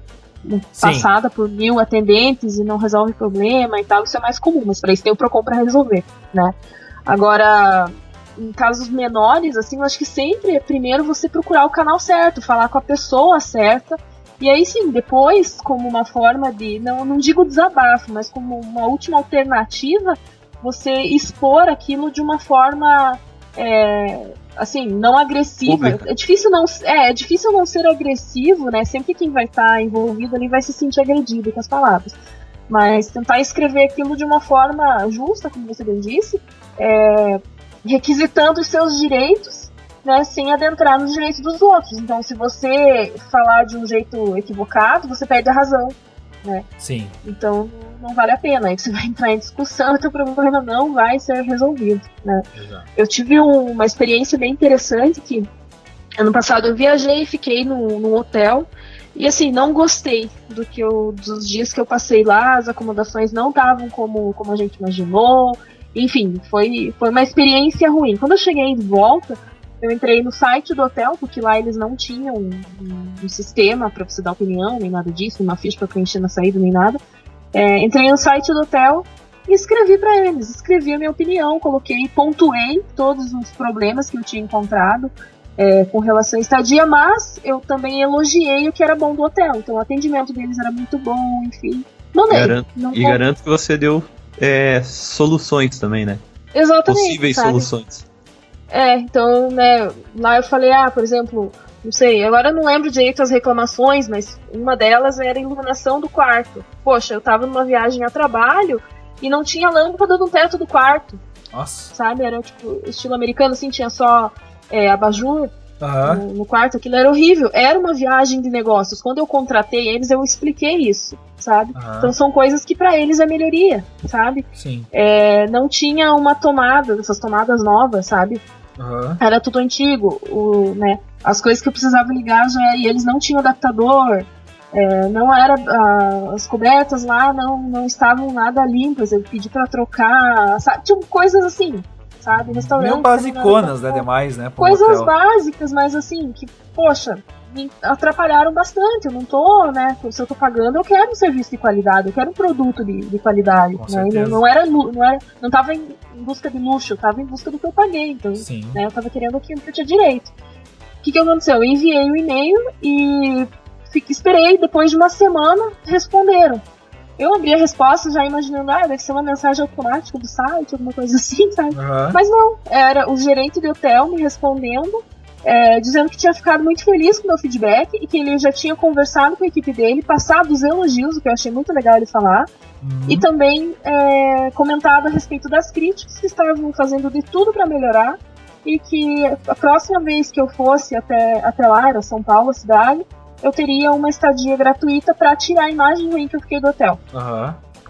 passada por 1000 atendentes e não resolve problema e tal. Isso é mais comum, mas para isso tem o Procon para resolver, né? Agora, em casos menores, assim, eu acho que sempre é primeiro você procurar o canal certo, falar com a pessoa certa. E aí sim, depois, como uma forma de, não digo desabafo, mas como uma última alternativa, você expor aquilo de uma forma, assim, não agressiva. É difícil não ser agressivo, né? Sempre quem vai estar envolvido ali vai se sentir agredido com as palavras. Mas tentar escrever aquilo de uma forma justa, como você bem disse, requisitando os seus direitos, né, sem adentrar nos direitos dos outros. Então, se você falar de um jeito equivocado, você perde a razão, né? Sim. Então, não vale a pena. Aí você vai entrar em discussão e o teu problema não vai ser resolvido, né? Exato. Eu tive uma experiência bem interessante que ano passado eu viajei e fiquei num hotel e, assim, não gostei dos dias que eu passei lá. As acomodações não estavam como a gente imaginou. Enfim, foi uma experiência ruim. Quando eu cheguei de volta, eu entrei no site do hotel, porque lá eles não tinham um sistema para você dar opinião, nem nada disso, uma ficha para preencher na saída, nem nada. Entrei no site do hotel e escrevi para eles, escrevi a minha opinião, pontuei todos os problemas que eu tinha encontrado com relação à estadia, mas eu também elogiei o que era bom do hotel. Então o atendimento deles era muito bom, enfim. Garanto que você deu soluções também, né? Exatamente. Possíveis soluções. Então, né, lá eu falei, por exemplo, não sei, agora eu não lembro direito as reclamações, mas uma delas era a iluminação do quarto. Poxa, eu tava numa viagem a trabalho e não tinha lâmpada no teto do quarto. Nossa. Sabe, era tipo estilo americano, assim, tinha só abajur no quarto, aquilo era horrível. Era uma viagem de negócios. Quando eu contratei eles, eu expliquei isso, sabe? Então são coisas que pra eles é melhoria, sabe? Sim. Não tinha uma tomada, essas tomadas novas, sabe? Era tudo antigo, né? As coisas que eu precisava ligar e eles não tinham adaptador, não era as cobertas lá não estavam nada limpas, eu pedi pra trocar, sabe? Tinha coisas assim, sabe? Restaurante. Meio basiconas, né? Demais, né? Coisas básicas, mas assim, que, poxa, me atrapalharam bastante. Eu não tô, né? Se eu tô pagando, eu quero um serviço de qualidade, eu quero um produto de qualidade. Né? Não tava em busca de luxo, eu tava em busca do que eu paguei. Então, né, eu tava querendo aquilo que eu tinha direito. O que aconteceu? Eu enviei o e-mail e esperei, depois de uma semana, responderam. Eu abri a resposta já imaginando, deve ser uma mensagem automática do site, alguma coisa assim, sabe? Mas não, era o gerente do hotel me respondendo, dizendo que tinha ficado muito feliz com o meu feedback e que ele já tinha conversado com a equipe dele, passado os elogios, o que eu achei muito legal ele falar, e também comentado a respeito das críticas que estavam fazendo de tudo para melhorar e que a próxima vez que eu fosse até lá, era São Paulo, a cidade, eu teria uma estadia gratuita para tirar a imagem ruim que eu fiquei do hotel.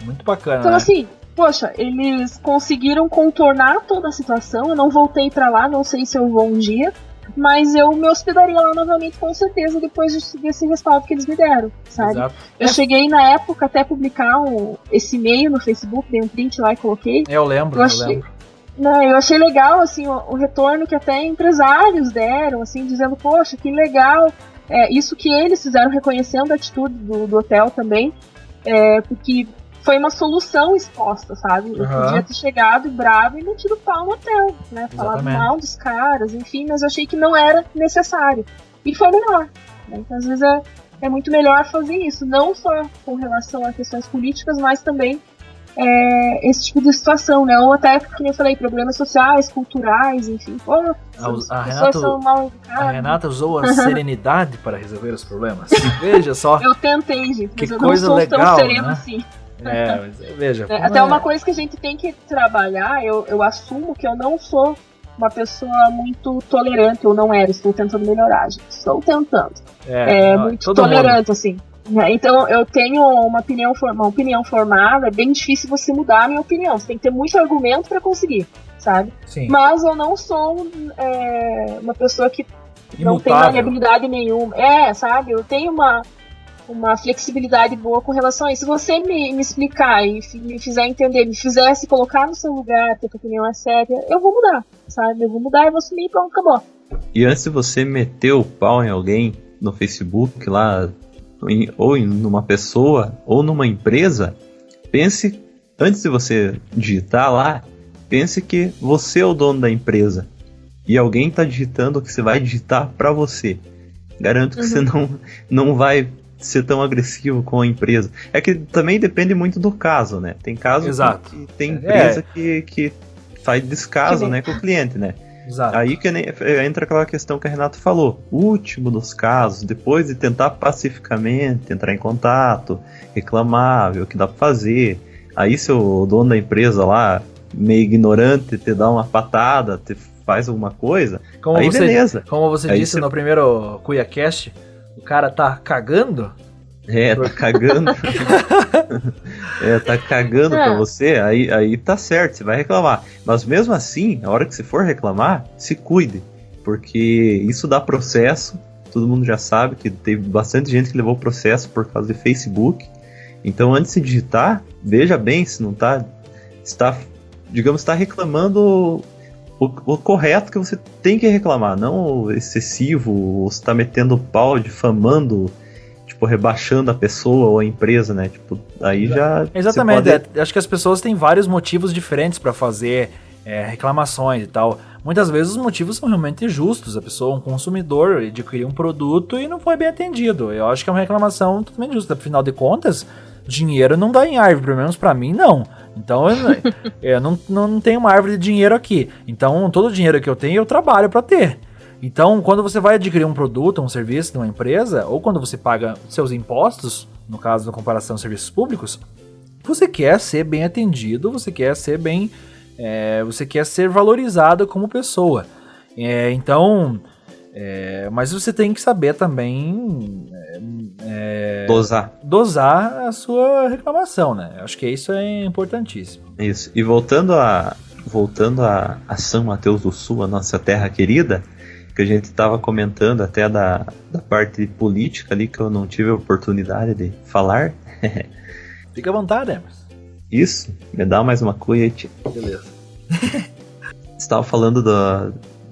Muito bacana, então, né? assim, poxa, eles conseguiram contornar toda a situação. Eu não voltei para lá, não sei se eu vou um dia, mas eu me hospedaria lá novamente com certeza depois desse respaldo que eles me deram, sabe? Exato. Eu cheguei na época até publicar esse e-mail no Facebook, dei um print lá e coloquei. Eu lembro. Eu achei legal, assim, o retorno que até empresários deram, assim, dizendo, poxa, que legal, isso que eles fizeram, reconhecendo a atitude do hotel também, porque foi uma solução exposta, sabe? Eu podia ter chegado bravo e metido pau no hotel, né? Falado mal dos caras, enfim, mas eu achei que não era necessário. E foi melhor, né? Então, às vezes é muito melhor fazer isso, não só com relação a questões políticas, mas também esse tipo de situação, né? Ou até, como eu falei, problemas sociais, culturais, enfim. Pô, a Renata usou a serenidade para resolver os problemas. Veja só. Eu tentei, gente, mas que eu coisa não sou legal, tão sereno né? assim. Mas veja. Até uma coisa que a gente tem que trabalhar, eu assumo que eu não sou uma pessoa muito tolerante, ou não era, estou tentando melhorar, gente. Estou tentando. Muito tolerante, assim. Então eu tenho uma opinião formada, é bem difícil você mudar a minha opinião. Você tem que ter muito argumento para conseguir, sabe? Sim. Mas eu não sou uma pessoa que não tem Imutável. maleabilidade nenhuma. Sabe? Eu tenho uma flexibilidade boa com relação a isso. Se você me explicar e me fizer entender, me fizesse colocar no seu lugar, que a tua opinião é séria, eu vou mudar, sabe? Eu vou mudar e vou assumir e pronto, acabou. E antes de você meter o pau em alguém no Facebook lá, ou em numa pessoa, ou numa empresa, pense, antes de você digitar lá, pense que você é o dono da empresa e alguém está digitando o que você vai digitar para você. Garanto que você não vai ser tão agressivo com a empresa. É que também depende muito do caso, né? Tem casos que tem empresa que faz descaso, né, com o cliente, né? Exato. Aí que entra aquela questão que a Renata falou. O último dos casos, depois de tentar pacificamente entrar em contato, reclamar, ver o que dá pra fazer. Aí se o dono da empresa lá, meio ignorante, te dá uma patada, te faz alguma coisa, beleza. Como você disse no primeiro CuiaCast, o cara tá cagando. Tá cagando. Tá cagando pra você, aí tá certo, você vai reclamar. Mas mesmo assim, a hora que você for reclamar, se cuide. Porque isso dá processo. Todo mundo já sabe que teve bastante gente que levou processo por causa de Facebook. Então antes de digitar, veja bem se não está reclamando o correto que você tem que reclamar, não o excessivo, ou você tá metendo pau, difamando, tipo, rebaixando a pessoa ou a empresa, né? Tipo, aí já... Exatamente, acho que as pessoas têm vários motivos diferentes para fazer reclamações e tal. Muitas vezes os motivos são realmente justos, a pessoa, um consumidor, adquiriu um produto e não foi bem atendido. Eu acho que é uma reclamação totalmente justa, afinal de contas, dinheiro não dá em árvore, pelo menos pra mim não. Então eu não tenho uma árvore de dinheiro aqui. Então todo o dinheiro que eu tenho eu trabalho para ter. Então quando você vai adquirir um produto, um serviço de uma empresa, ou quando você paga seus impostos, no caso da comparação de serviços públicos, você quer ser bem atendido, você quer ser valorizado como pessoa. Mas você tem que saber também dosar a sua reclamação, né? Acho que isso é importantíssimo. Isso. E voltando a São Mateus do Sul, a nossa terra querida, que a gente estava comentando até da parte política ali, que eu não tive a oportunidade de falar. Fica à vontade, Emerson. Isso, me dá mais uma cuia aí, tio. Beleza. Você estava falando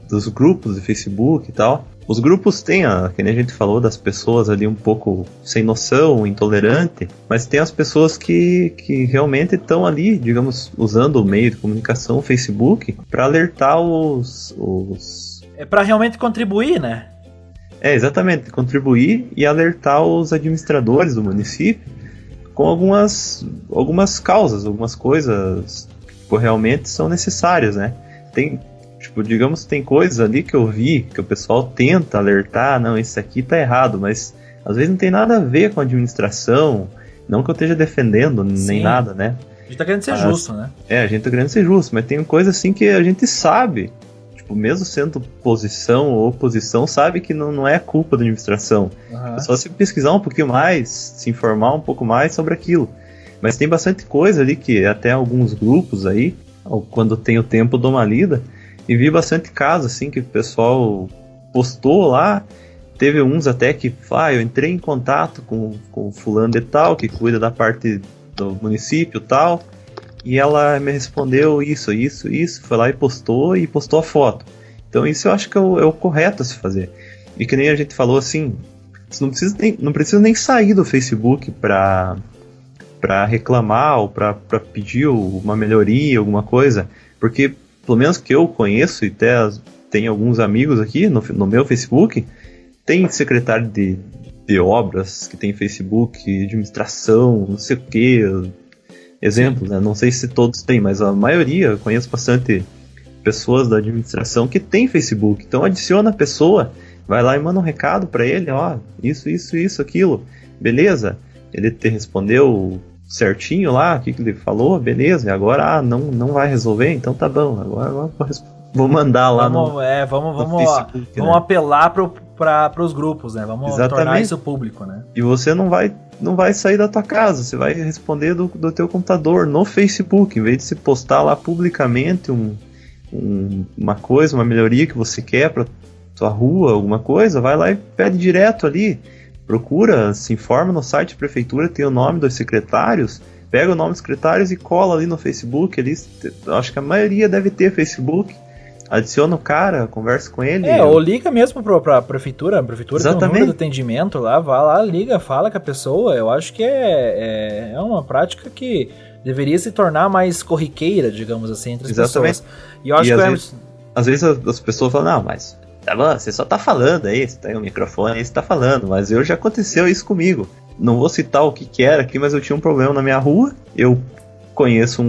dos grupos de Facebook e tal. Os grupos têm, que nem a gente falou, das pessoas ali um pouco sem noção, intolerante, mas tem as pessoas que realmente estão ali, digamos, usando o meio de comunicação, o Facebook, para alertar É para realmente contribuir, né? Exatamente, contribuir e alertar os administradores do município com algumas causas, algumas coisas que realmente são necessárias, né? Tem coisas ali que eu vi que o pessoal tenta alertar, não, isso aqui tá errado, mas às vezes não tem nada a ver com a administração, não que eu esteja defendendo nem nada, né? A gente tá querendo ser justo, né? A gente tá querendo ser justo, mas tem coisa assim que a gente sabe, tipo, mesmo sendo posição ou oposição, sabe que não é culpa da administração. É só se pesquisar um pouquinho mais, se informar um pouco mais sobre aquilo. Mas tem bastante coisa ali que até alguns grupos aí, quando tenho tempo, eu dou uma lida. E vi bastante casos assim que o pessoal postou lá. Teve uns até que eu entrei em contato com fulano de tal, que cuida da parte do município e tal. E ela me respondeu isso. Foi lá e postou a foto. Então isso eu acho que é o correto a se fazer. E que nem a gente falou assim, você não precisa nem sair do Facebook para reclamar ou para pedir uma melhoria, alguma coisa. Porque pelo menos que eu conheço, e até tem alguns amigos aqui no meu Facebook, tem secretário de obras que tem Facebook, administração, não sei o que, exemplos, né? Não sei se todos têm, mas a maioria, eu conheço bastante pessoas da administração que tem Facebook. Então adiciona a pessoa, vai lá e manda um recado para ele, ó, isso, aquilo. Beleza? Ele te respondeu certinho lá, o que ele falou, beleza. E agora, não vai resolver, então tá bom. Agora vou mandar lá no Facebook, vamos apelar para os grupos, né? Vamos tornar isso público, né? E você não vai sair da tua casa, você vai responder do teu computador no Facebook, em vez de se postar lá publicamente uma coisa, uma melhoria que você quer para tua rua, alguma coisa, vai lá e pede direto ali, procura, se informa no site da prefeitura, tem o nome dos secretários, pega o nome dos secretários e cola ali no Facebook, ali, acho que a maioria deve ter Facebook, adiciona o cara, conversa com ele. Ou liga mesmo pra prefeitura, Exatamente. Tem um número de atendimento lá, vai lá, liga, fala com a pessoa. Eu acho que é uma prática que deveria se tornar mais corriqueira, digamos assim, entre as pessoas. E eu acho que às vezes as pessoas falam, não, mas tá bom, você só tá falando aí, você tem um microfone aí, você tá falando, mas já aconteceu isso comigo. Não vou citar o que era aqui, mas eu tinha um problema na minha rua, eu conheço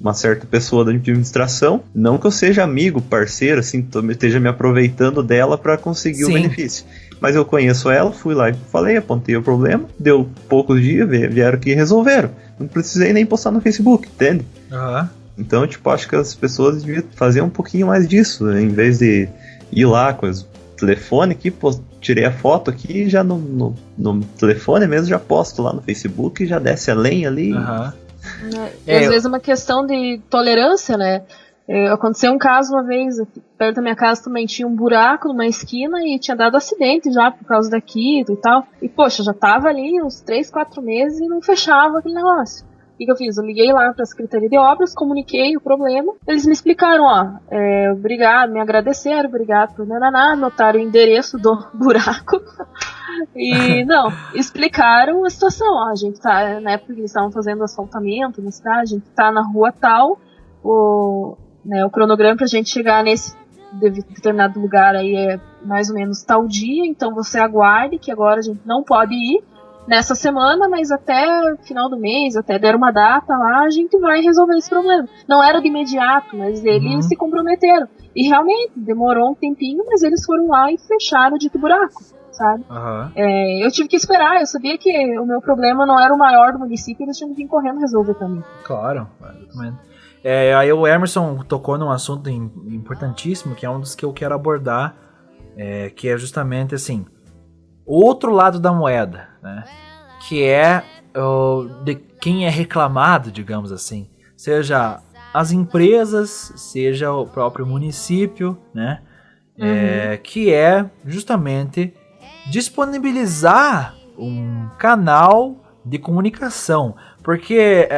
uma certa pessoa da administração, não que eu seja amigo, parceiro, assim, esteja me aproveitando dela para conseguir o benefício. Mas eu conheço ela, fui lá e falei, apontei o problema, deu poucos dias, vieram aqui e resolveram. Não precisei nem postar no Facebook, entende? Uhum. Então, tipo, acho que as pessoas deviam fazer um pouquinho mais disso, né? Em vez de ir lá com o telefone aqui, tirei a foto aqui e já no telefone mesmo já posto lá no Facebook e já desce a lenha ali. Uhum. Às vezes é uma questão de tolerância, né? Aconteceu um caso uma vez, perto da minha casa também tinha um buraco numa esquina e tinha dado acidente já por causa daquilo e tal. E poxa, já tava ali uns 3, 4 meses e não fechava aquele negócio. O que eu fiz? Eu liguei lá para a Secretaria de Obras, comuniquei o problema. Eles me explicaram, obrigado, me agradeceram, obrigado por nananá, notaram o endereço do buraco. E, explicaram a situação. A gente tá, na época que eles estavam fazendo asfaltamento na cidade, a gente tá na rua tal, o cronograma pra gente chegar nesse determinado lugar aí é mais ou menos tal dia, então você aguarde, que agora a gente não pode ir nessa semana, mas até final do mês, até der uma data lá, a gente vai resolver esse problema. Não era de imediato, mas eles se comprometeram. E realmente, demorou um tempinho, mas eles foram lá e fecharam o dito buraco, sabe? Uhum. Eu tive que esperar, eu sabia que o meu problema não era o maior do município, eles tinham que vir correndo resolver também. Claro, exatamente. Aí o Emerson tocou num assunto importantíssimo, que é um dos que eu quero abordar, que é justamente assim, outro lado da moeda, né? Que é de quem é reclamado, digamos assim, seja as empresas, seja o próprio município, né? Que é justamente disponibilizar um canal de comunicação, porque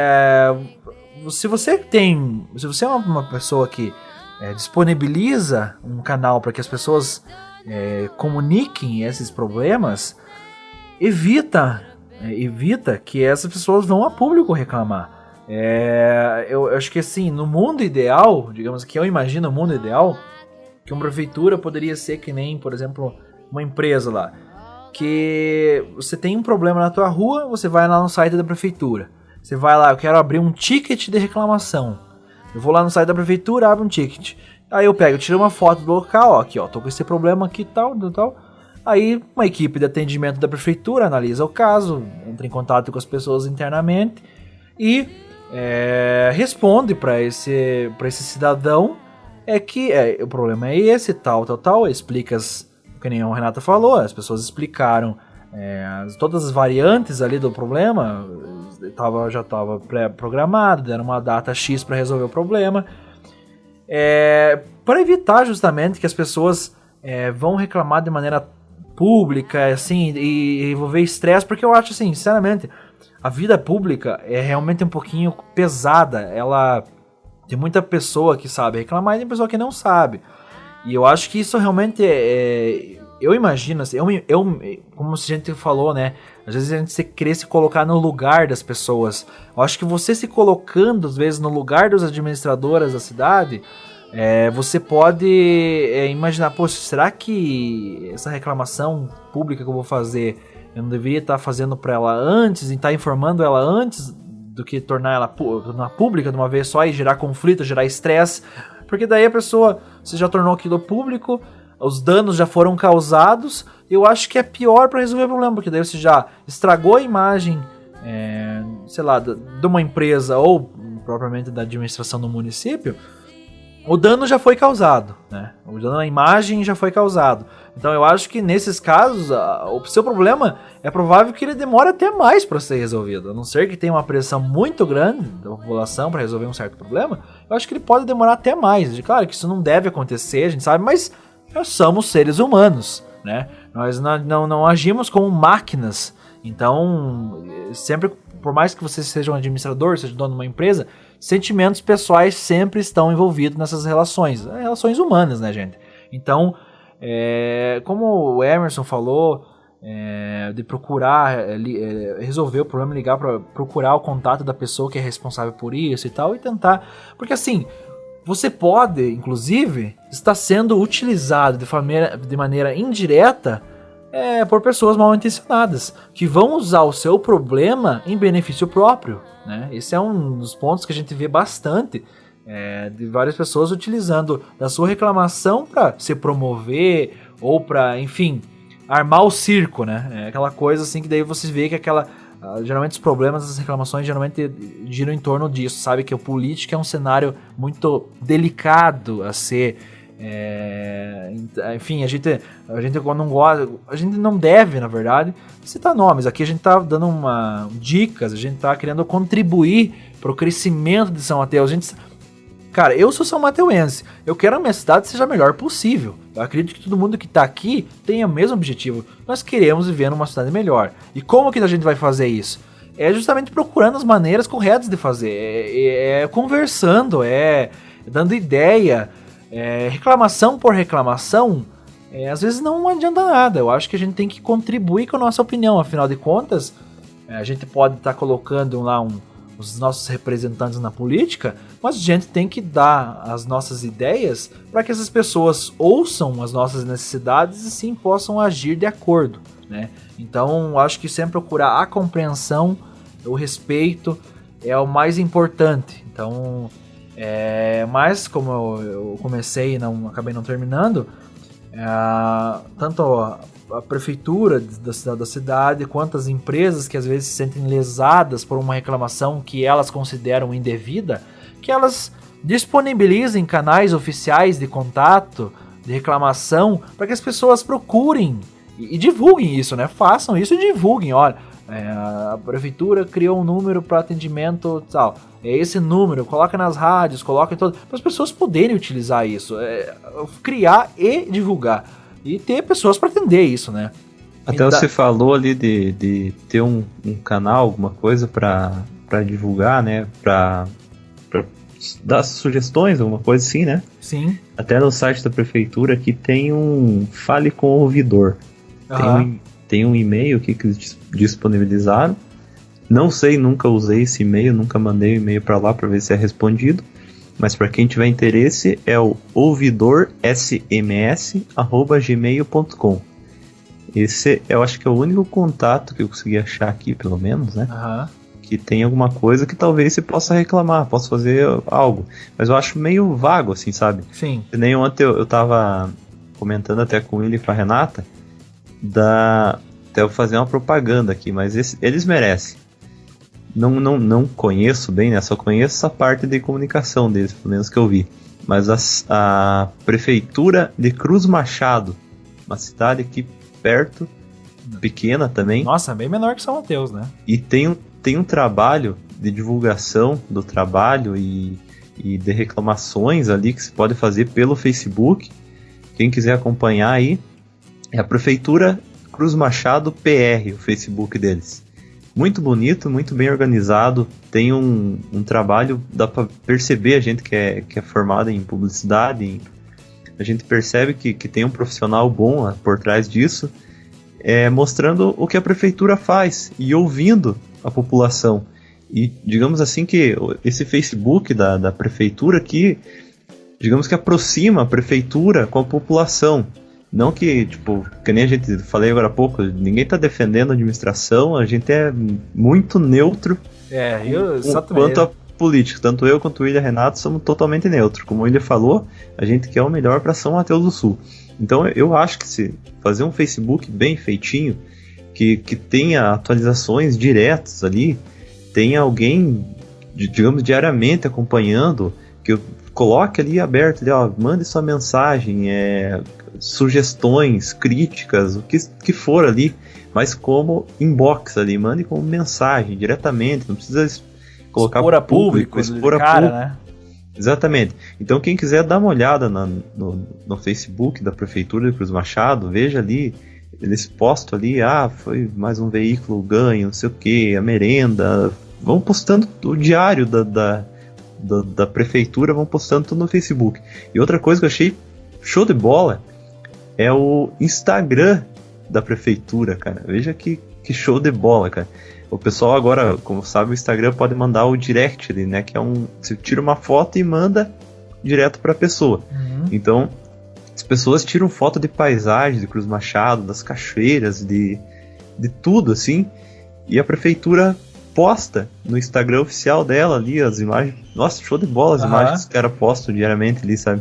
se você é uma pessoa que disponibiliza um canal para que as pessoas comuniquem esses problemas, evita que essas pessoas vão a público reclamar. Eu acho que assim, no mundo ideal, digamos que eu imagino o mundo ideal, que uma prefeitura poderia ser que nem, por exemplo, uma empresa lá, que você tem um problema na tua rua, você vai lá no site da prefeitura, você vai lá, eu quero abrir um ticket de reclamação, eu vou lá no site da prefeitura, abro um ticket, aí eu tiro uma foto do local, aqui ó, tô com esse problema aqui, tal. Aí uma equipe de atendimento da prefeitura analisa o caso, entra em contato com as pessoas internamente e responde para esse cidadão que o problema é esse, tal, explica, que nem a Renata falou, as pessoas explicaram todas as variantes ali do problema, já estava pré-programado, deram uma data X para resolver o problema, para evitar justamente que as pessoas vão reclamar de maneira pública, assim, e envolver estresse, porque eu acho, assim, sinceramente, a vida pública é realmente um pouquinho pesada. Ela tem muita pessoa que sabe reclamar e tem pessoa que não sabe. E eu acho que isso realmente eu imagino, assim, como a gente falou, né? Às vezes a gente querer se colocar no lugar das pessoas. Eu acho que você se colocando, às vezes, no lugar das administradoras da cidade, você pode imaginar, poxa, será que essa reclamação pública que eu vou fazer, eu não deveria estar fazendo para ela antes, e estar informando ela antes do que tornar ela pública de uma vez só e gerar conflito, gerar estresse, porque daí a pessoa, você já tornou aquilo público, os danos já foram causados, eu acho que é pior para resolver o problema, porque daí você já estragou a imagem, sei lá, de uma empresa ou propriamente da administração do município. O dano já foi causado, né? O dano na imagem já foi causado. Então eu acho que nesses casos, o seu problema é provável que ele demore até mais para ser resolvido. A não ser que tenha uma pressão muito grande da população para resolver um certo problema, eu acho que ele pode demorar até mais. Claro que isso não deve acontecer, a gente sabe, mas nós somos seres humanos, né? Nós não agimos como máquinas. Então, sempre, por mais que você seja um administrador, seja dono de uma empresa, sentimentos pessoais sempre estão envolvidos nessas relações. Relações humanas, né, gente? Então, como o Emerson falou, de procurar resolver o problema, ligar para procurar o contato da pessoa que é responsável por isso e tal, e tentar... Porque assim, você pode, inclusive, estar sendo utilizado de maneira indireta por pessoas mal intencionadas, que vão usar o seu problema em benefício próprio, né? Esse é um dos pontos que a gente vê bastante, de várias pessoas utilizando da sua reclamação para se promover ou para, enfim, armar o circo, né? Aquela coisa assim que daí você vê que geralmente os problemas, as reclamações geralmente giram em torno disso, sabe? Que a política é um cenário muito delicado a ser... enfim, a gente não gosta, a gente não deve, na verdade, citar nomes. Aqui a gente tá dando dicas, a gente tá querendo contribuir para o crescimento de São Mateus. Cara, eu sou são mateuense, eu quero que a minha cidade seja a melhor possível. Eu acredito que todo mundo que tá aqui tem o mesmo objetivo. Nós queremos viver numa cidade melhor. E como que a gente vai fazer isso? É justamente procurando as maneiras corretas de fazer, conversando, dando ideia. Reclamação por reclamação, às vezes não adianta nada. Eu acho que a gente tem que contribuir com a nossa opinião. Afinal de contas, a gente pode estar colocando lá os nossos representantes na política, mas a gente tem que dar as nossas ideias para que essas pessoas ouçam as nossas necessidades e sim possam agir de acordo, né? Então, acho que sempre procurar a compreensão, o respeito é o mais importante. Então, mas como eu comecei e acabei não terminando, tanto a prefeitura da cidade quanto as empresas que às vezes se sentem lesadas por uma reclamação que elas consideram indevida, que elas disponibilizem canais oficiais de contato, de reclamação, para que as pessoas procurem e divulguem isso, né? Façam isso e divulguem. Olha, a prefeitura criou um número para atendimento tal. É esse número, coloca nas rádios, coloca em todo, para as pessoas poderem utilizar isso, criar e divulgar. E ter pessoas para atender isso, né? Até você falou ali de ter um canal, alguma coisa para divulgar, né? Para dar sugestões, alguma coisa assim, né? Sim. Até no site da prefeitura aqui tem um Fale com o Ouvidor. Uhum. Tem um e-mail aqui que eles disponibilizaram. Não sei, nunca usei esse e-mail, nunca mandei o e-mail para lá para ver se é respondido. Mas para quem tiver interesse é o ouvidorsms@gmail.com. Esse eu acho que é o único contato que eu consegui achar aqui, pelo menos, né? Uhum. Que tem alguma coisa que talvez você possa reclamar, possa fazer algo. Mas eu acho meio vago, assim, sabe? Sim. Que nem ontem eu tava comentando até com ele e com a Renata, até eu fazer uma propaganda aqui, mas eles merecem. Não conheço bem, né? Só conheço essa parte de comunicação deles, pelo menos que eu vi. Mas a prefeitura de Cruz Machado, uma cidade aqui perto, pequena também. Nossa, bem menor que São Mateus, né? E tem um trabalho de divulgação do trabalho e de reclamações ali que se pode fazer pelo Facebook. Quem quiser acompanhar aí, é a Prefeitura Cruz Machado PR, o Facebook deles. Muito bonito, muito bem organizado, tem um trabalho, dá para perceber, a gente que é formado em publicidade, a gente percebe que tem um profissional bom por trás disso, mostrando o que a prefeitura faz e ouvindo a população. E digamos assim que esse Facebook da prefeitura aqui, digamos que aproxima a prefeitura com a população. Não que, tipo, que nem a gente falei agora há pouco, ninguém tá defendendo a administração, a gente é muito neutro quanto a política. Tanto eu quanto o William Renato somos totalmente neutros. Como o William falou, a gente quer o melhor para São Mateus do Sul. Então eu acho que se fazer um Facebook bem feitinho, que tenha atualizações diretas ali, tenha alguém, digamos, diariamente acompanhando, que eu coloque ali aberto, ali, ó, mande sua mensagem, sugestões, críticas, o que for ali, mas como inbox ali, mande como mensagem diretamente, não precisa colocar expor a público, né? Exatamente. Então quem quiser dar uma olhada no Facebook da Prefeitura de Cruz Machado, veja ali, eles postam ali, foi mais um veículo ganho, não sei o que, a merenda, vão postando o diário da Prefeitura, vão postando tudo no Facebook. E outra coisa que eu achei show de bola é o Instagram da Prefeitura, cara. Veja que show de bola, cara. O pessoal agora, como sabe, o Instagram pode mandar o direct ali, né? Que é você tira uma foto e manda direto pra pessoa. Então, as pessoas tiram foto de paisagem de Cruz Machado, das cachoeiras, de tudo, assim. E a Prefeitura posta no Instagram oficial dela ali as imagens. Nossa, show de bola as imagens que os caras postam diariamente ali, sabe?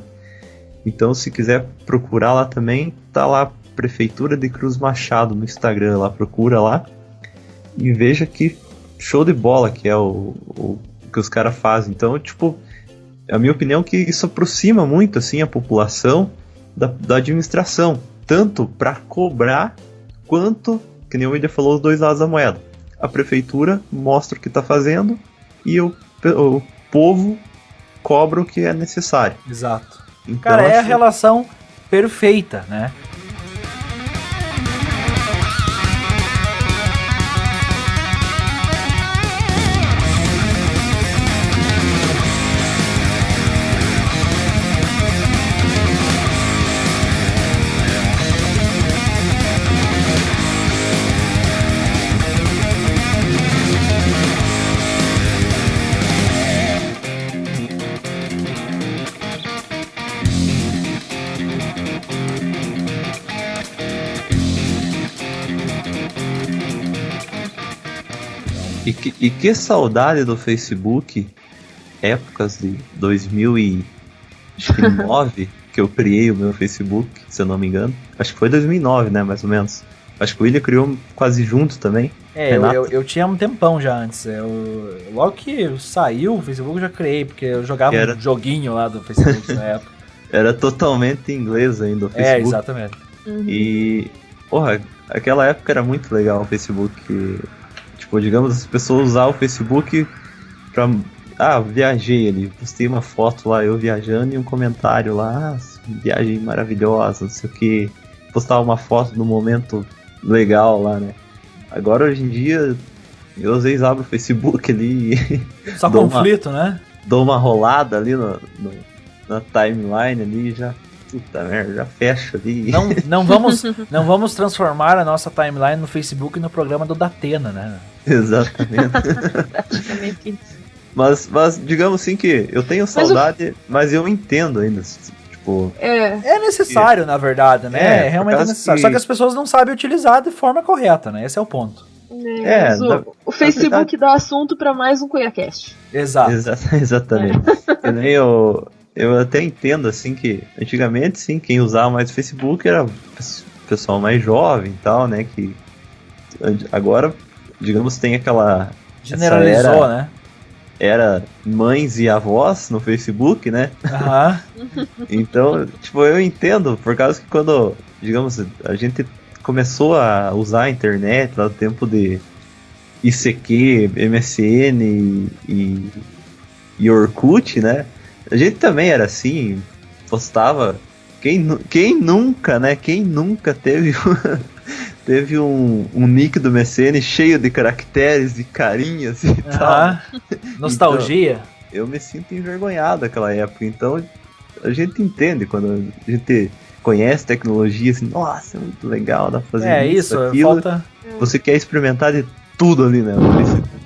Então, se quiser procurar lá também, tá lá, Prefeitura de Cruz Machado no Instagram, lá, procura lá e veja que show de bola que é o que os caras fazem. Então, tipo, a minha opinião é que isso aproxima muito, assim, a população da administração, tanto para cobrar, quanto, que nem o William falou, os dois lados da moeda. A Prefeitura mostra o que tá fazendo e o povo cobra o que é necessário. Exato. Então, cara, é a relação perfeita, né? E que saudade do Facebook, épocas de 2009, que eu criei o meu Facebook, se eu não me engano. Acho que foi 2009, né, mais ou menos. Acho que o William criou quase junto também. Eu tinha um tempão já antes. Logo que saiu o Facebook eu já criei, porque eu jogava um joguinho lá do Facebook na época. Era totalmente inglês ainda o Facebook. Exatamente. E, porra, aquela época era muito legal o Facebook. Tipo, digamos, as pessoas usavam o Facebook pra... viajei ali, postei uma foto lá, eu viajando, e um comentário lá, viagem maravilhosa, não sei o que. Postava uma foto no momento legal lá, né? Agora, hoje em dia, eu às vezes abro o Facebook ali e... Só conflito, né? Dou uma rolada ali na timeline ali e já... Puta merda, já fecha ali. Não vamos transformar a nossa timeline no Facebook no programa do Datena, né? Exatamente. mas digamos assim que eu tenho saudade, mas eu entendo ainda. Tipo, é necessário, na verdade, né? É realmente necessário. Só que as pessoas não sabem utilizar de forma correta, né? Esse é o ponto. O Facebook dá assunto para mais um CuiaCast. Exato. Exatamente. Que nem eu até entendo, assim, que antigamente, sim, quem usava mais o Facebook era o pessoal mais jovem e tal, né, que agora, digamos, tem aquela... Generalizou, né? Era mães e avós no Facebook, né? Então, tipo, eu entendo, por causa que quando, digamos, a gente começou a usar a internet lá no tempo de ICQ, MSN e Orkut, né? A gente também era assim, postava. Quem nunca, né? Quem nunca teve um nick do MSN cheio de caracteres e carinhas e tal. Nostalgia. Então, eu me sinto envergonhado daquela época. Então a gente entende quando a gente conhece tecnologia, assim, nossa, é muito legal, dá pra fazer isso, aquilo. Falta... Você quer experimentar de tudo ali, né?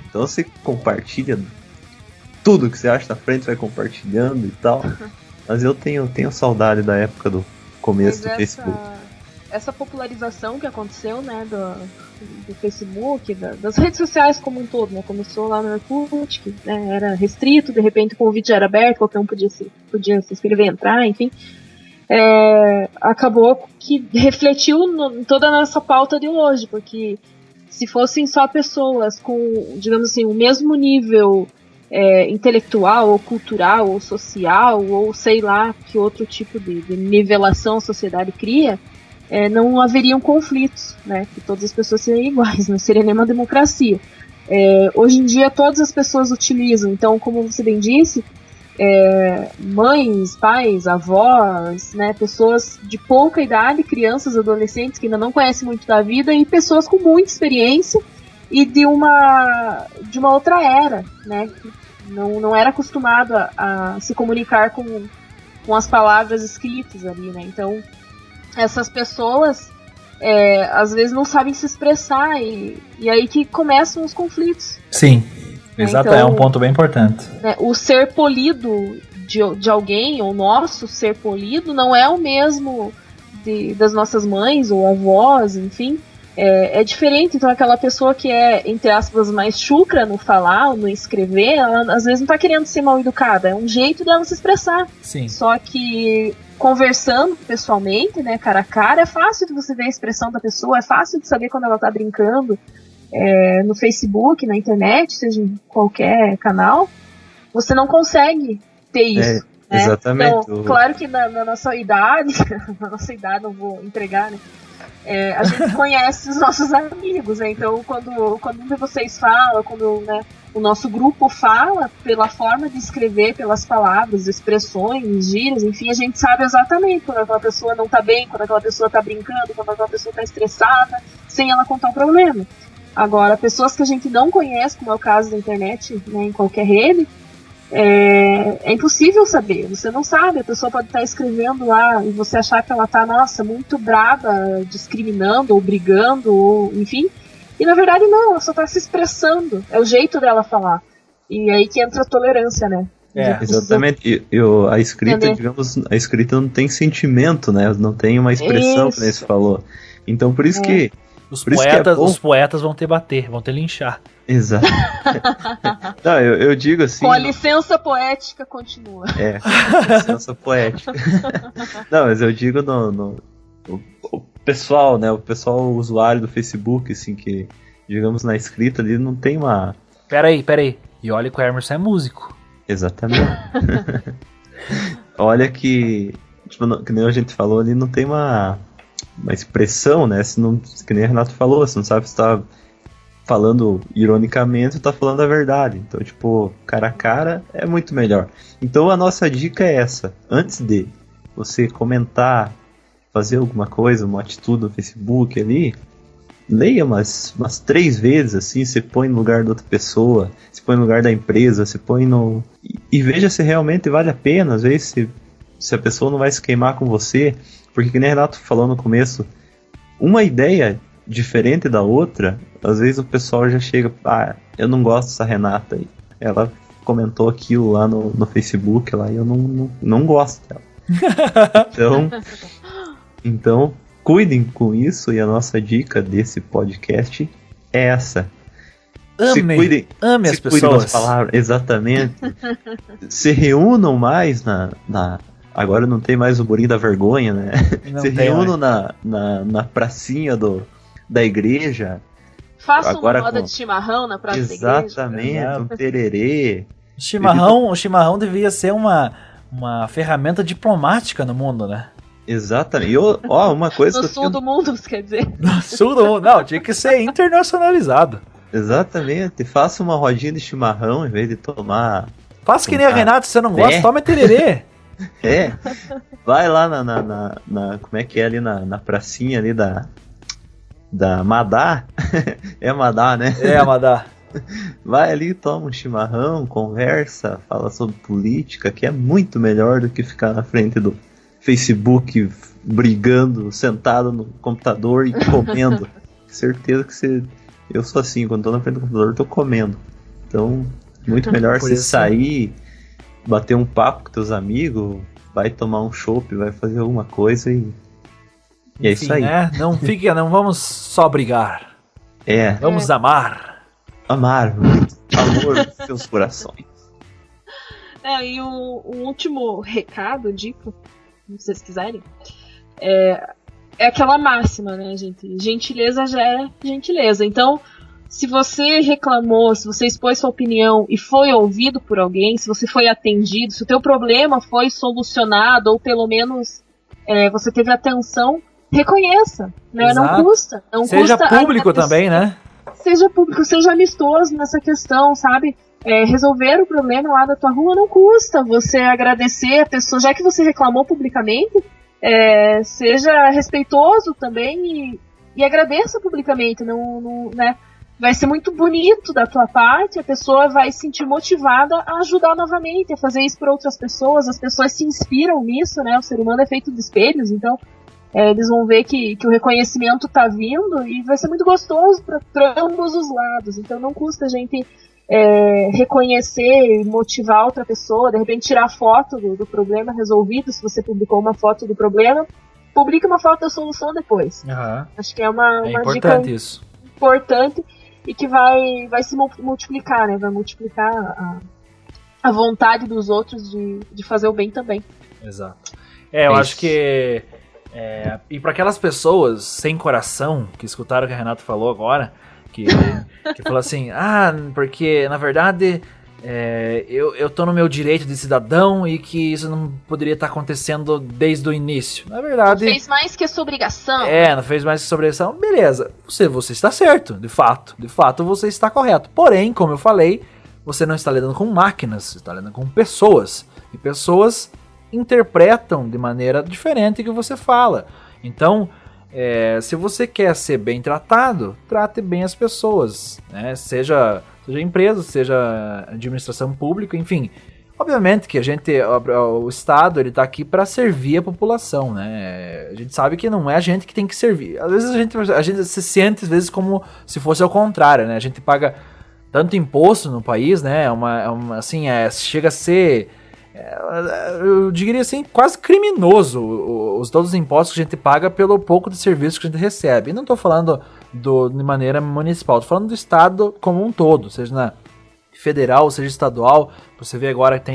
Então você compartilha tudo que você acha na frente, vai compartilhando e tal. Mas eu tenho saudade da época do começo do Facebook. essa popularização que aconteceu, né, do Facebook, das redes sociais como um todo, né, começou lá no Orkut, que, né, era restrito, de repente o convite era aberto, qualquer um podia se inscrever, entrar, enfim, acabou que refletiu em toda a nossa pauta de hoje, porque se fossem só pessoas com, digamos assim, o mesmo nível intelectual, ou cultural, ou social, ou sei lá que outro tipo de nivelação a sociedade cria, não haveriam conflitos, né? Que todas as pessoas seriam iguais, não seria nenhuma democracia. Hoje em dia todas as pessoas utilizam, então, como você bem disse, mães, pais, avós, né, pessoas de pouca idade, crianças, adolescentes que ainda não conhecem muito da vida e pessoas com muita experiência e de uma outra era, né, que não era acostumado a se comunicar com as palavras escritas ali, né, então essas pessoas às vezes não sabem se expressar e aí que começam os conflitos. Sim, exato, então, é um ponto bem importante. Né, o ser polido de alguém, ou nosso ser polido, não é o mesmo das nossas mães ou avós, enfim, é diferente. Então aquela pessoa que entre aspas, mais chucra no falar, no escrever, ela às vezes não está querendo ser mal educada, é um jeito dela se expressar. Sim. Só que conversando pessoalmente, né, cara a cara, é fácil de você ver a expressão da pessoa, é fácil de saber quando ela está brincando, no Facebook, na internet, seja em qualquer canal, você não consegue ter isso. Né? Exatamente. Então, claro que na nossa idade, não vou entregar, né? A gente conhece os nossos amigos, né? Então quando um de vocês fala, quando, né, o nosso grupo fala, pela forma de escrever, pelas palavras, expressões, gírias, enfim, a gente sabe exatamente quando aquela pessoa não tá bem, quando aquela pessoa tá brincando, quando aquela pessoa tá estressada, sem ela contar o problema. Agora, pessoas que a gente não conhece, como é o caso da internet, né, em qualquer rede, é impossível saber, você não sabe, a pessoa pode estar escrevendo lá e você achar que ela tá, nossa, muito brava, discriminando ou brigando, ou enfim, e na verdade não, ela só tá se expressando, é o jeito dela falar, e aí que entra a tolerância, né? Exatamente, a escrita, entender. Digamos, a escrita não tem sentimento, né, não tem uma expressão, que nem você falou, então por isso que os poetas vão ter linchar. Exato. Não, eu digo assim... Com a licença poética continua. Licença poética. Não, mas eu digo o pessoal, né? O pessoal usuário do Facebook, assim, que, digamos, na escrita ali não tem uma... Peraí. E olha que o Emerson é músico. Exatamente. Olha que... Tipo, que nem a gente falou ali, não tem uma expressão, né? Se não, que nem o Renato falou, você não sabe se tá falando ironicamente ou tá falando a verdade. Então, tipo, cara a cara é muito melhor. Então a nossa dica é essa. Antes de você comentar, fazer alguma coisa, uma atitude no Facebook ali, leia umas 3 vezes, assim, você põe no lugar da outra pessoa, você põe no lugar da empresa, você põe no... E veja se realmente vale a pena, às vezes se a pessoa não vai se queimar com você, porque, como o Renato falou no começo, uma ideia diferente da outra, às vezes o pessoal já chega, eu não gosto dessa Renata aí, ela comentou aquilo lá no Facebook, lá, e eu não gosto dela. Então, cuidem com isso, e a nossa dica desse podcast é essa. Ame as pessoas. Cuidem das palavras, exatamente. Se reúnam mais agora não tem mais o Burinho da Vergonha, né? Se reúnam na pracinha da igreja. Faça uma roda de chimarrão na praça da igreja. Exatamente, um tererê. O chimarrão devia ser uma ferramenta diplomática no mundo, né? Exatamente. E uma coisa no sul do mundo, você quer dizer? No sul do mundo. Não, tinha que ser internacionalizado. Exatamente. Faça uma rodinha de chimarrão em vez de tomar... Faça que nem a Renata, se você não gosta, toma tererê. Vai lá como é que é ali na pracinha ali da Madá. É a Madá, né? É a Madá. Vai ali, toma um chimarrão, conversa, fala sobre política, que é muito melhor do que ficar na frente do Facebook brigando, sentado no computador e comendo. Certeza que eu sou assim, quando tô na frente do computador eu tô comendo. Então, muito melhor você sair, bater um papo com teus amigos, vai tomar um chopp, vai fazer alguma coisa E é isso aí. Né? Não vamos só brigar. Vamos amar. Amar, muito amor nos seus corações. E um último recado, dica, se vocês quiserem, é aquela máxima, né, gente? Gentileza já é gentileza. Então, se você reclamou, se você expôs sua opinião e foi ouvido por alguém, se você foi atendido, se o teu problema foi solucionado, ou pelo menos você teve atenção, reconheça, né? Exato. Não custa. Não seja custa público também, né? Seja público, seja amistoso nessa questão, sabe? Resolver o problema lá da tua rua não custa. Você agradecer a pessoa, já que você reclamou publicamente, seja respeitoso também e agradeça publicamente. Não, né? Vai ser muito bonito da tua parte, a pessoa vai se sentir motivada a ajudar novamente, a fazer isso por outras pessoas. As pessoas se inspiram nisso, né? O ser humano é feito de espelhos, então eles vão ver que o reconhecimento tá vindo e vai ser muito gostoso para ambos os lados. Então não custa a gente reconhecer e motivar outra pessoa, de repente tirar foto do problema resolvido. Se você publicou uma foto do problema, publique uma foto da solução depois. Uhum. Acho que é uma importante dica isso. Importante e que vai se multiplicar, né? Vai multiplicar a vontade dos outros de fazer o bem também. Exato. Eu acho que e para aquelas pessoas sem coração que escutaram o que a Renato falou agora, que falou assim, porque na verdade eu tô no meu direito de cidadão e que isso não poderia estar acontecendo desde o início. Na verdade... Não fez mais que a sua obrigação. Não fez mais que a sua obrigação. Beleza, você está certo, de fato. De fato você está correto. Porém, como eu falei, você não está lidando com máquinas, você está lidando com pessoas. E pessoas interpretam de maneira diferente que você fala. Então... se você quer ser bem tratado, trate bem as pessoas, né? Seja empresa, seja administração pública, enfim. Obviamente que o Estado, ele tá aqui para servir a população, né? A gente sabe que não é a gente que tem que servir. Às vezes a gente se sente, às vezes, como se fosse ao contrário, né? A gente paga tanto imposto no país, né? Chega a ser... eu diria assim, quase criminoso todos os impostos que a gente paga pelo pouco de serviço que a gente recebe. E não estou falando de maneira municipal, estou falando do Estado como um todo, seja na federal, seja estadual. Você vê agora que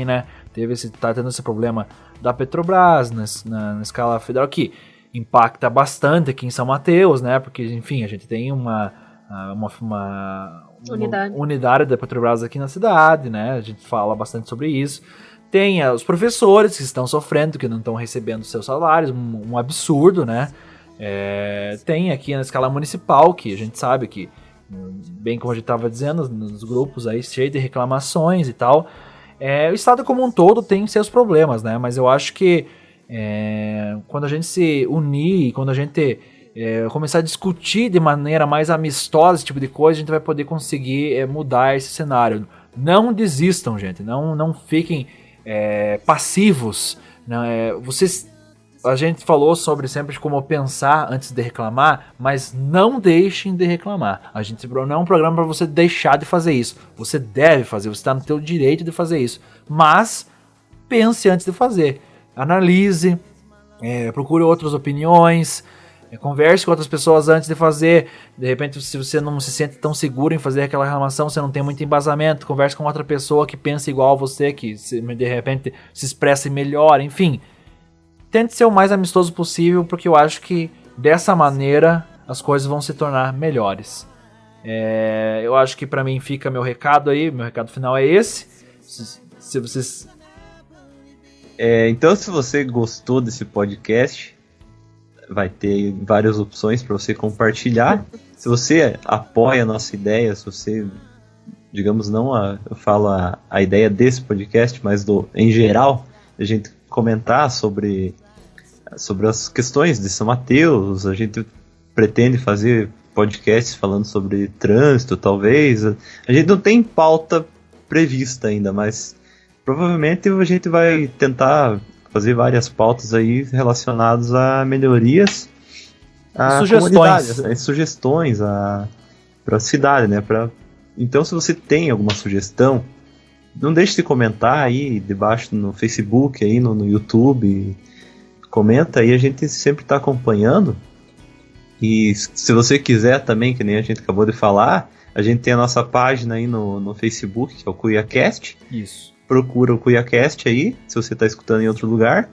tá tendo esse problema da Petrobras na escala federal, que impacta bastante aqui em São Mateus, né? Porque, enfim, a gente tem uma unidade da Petrobras aqui na cidade, né? A gente fala bastante sobre isso. Tem os professores que estão sofrendo, que não estão recebendo seus salários, um absurdo, né? Tem aqui na escala municipal, que a gente sabe que, bem como a gente estava dizendo, nos grupos aí, cheio de reclamações e tal. O Estado como um todo tem seus problemas, né? Mas eu acho que quando a gente se unir, quando a gente começar a discutir de maneira mais amistosa esse tipo de coisa, a gente vai poder conseguir mudar esse cenário. Não desistam, gente. Não fiquem passivos. A gente falou sobre sempre como pensar antes de reclamar, mas não deixem de reclamar. A gente não é um programa para você deixar de fazer isso. Você deve fazer, você está no seu direito de fazer isso. Mas pense antes de fazer. Analise, procure outras opiniões, converse com outras pessoas antes de fazer. De repente, se você não se sente tão seguro em fazer aquela reclamação, você não tem muito embasamento, converse com outra pessoa que pensa igual a você, que de repente se expresse melhor, enfim. Tente ser o mais amistoso possível, porque eu acho que dessa maneira as coisas vão se tornar melhores. Eu acho que pra mim fica meu recado aí, meu recado final é esse. Se vocês... Então, se você gostou desse podcast, vai ter várias opções para você compartilhar. Se você apoia a nossa ideia, se você, digamos, eu falo a ideia desse podcast, mas em geral, a gente comentar sobre as questões de São Mateus. A gente pretende fazer podcasts falando sobre trânsito, talvez. A gente não tem pauta prevista ainda, mas provavelmente a gente vai tentar fazer várias pautas aí relacionadas a melhorias, a sugestões para a cidade, né? Então, se você tem alguma sugestão, não deixe de comentar aí debaixo no Facebook, aí no YouTube. Comenta aí, a gente sempre está acompanhando. E se você quiser também, que nem a gente acabou de falar, a gente tem a nossa página aí no Facebook, que é o CuiaCast. Isso. Procura o CuiaCast aí, se você está escutando em outro lugar.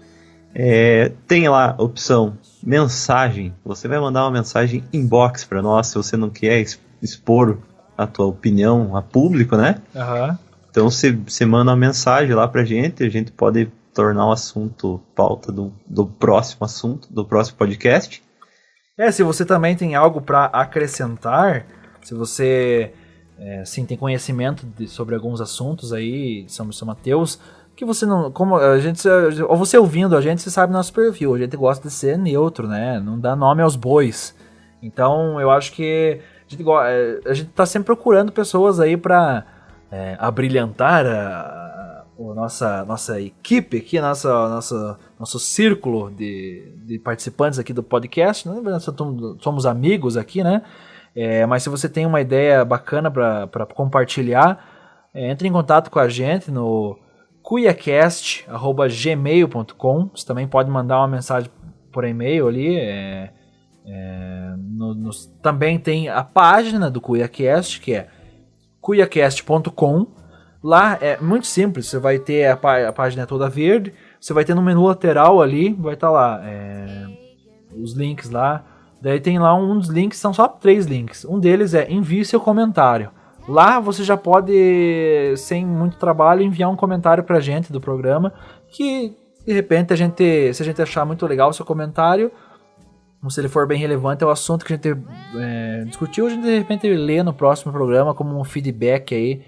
Tem lá a opção mensagem. Você vai mandar uma mensagem inbox para nós, se você não quer expor a tua opinião a público, né? Aham. Então você manda uma mensagem lá pra gente, a gente pode tornar o assunto pauta do próximo assunto, do próximo podcast. Se você também tem algo para acrescentar, se você tem conhecimento sobre alguns assuntos aí, São Mateus, que você não, como a gente, ou você ouvindo a gente, você sabe nosso perfil, a gente gosta de ser neutro, né? Não dá nome aos bois. Então, eu acho que a gente tá sempre procurando pessoas aí para abrilhantar a nossa equipe aqui, nosso círculo de participantes aqui do podcast. Nós somos amigos aqui, né? Mas se você tem uma ideia bacana para compartilhar, entre em contato com a gente no cuiacast@gmail.com. Você também pode mandar uma mensagem por e-mail ali. Também tem a página do CuiaCast, que é cuiacast.com. Lá é muito simples, você vai ter a página toda verde, você vai ter no menu lateral ali, vai estar lá os links lá. Daí tem lá um dos links, são só 3 links. Um deles é envie seu comentário. Lá você já pode, sem muito trabalho, enviar um comentário pra gente do programa, que de repente se a gente achar muito legal o seu comentário, se ele for bem relevante ao assunto que a gente discutiu, a gente de repente lê no próximo programa como um feedback aí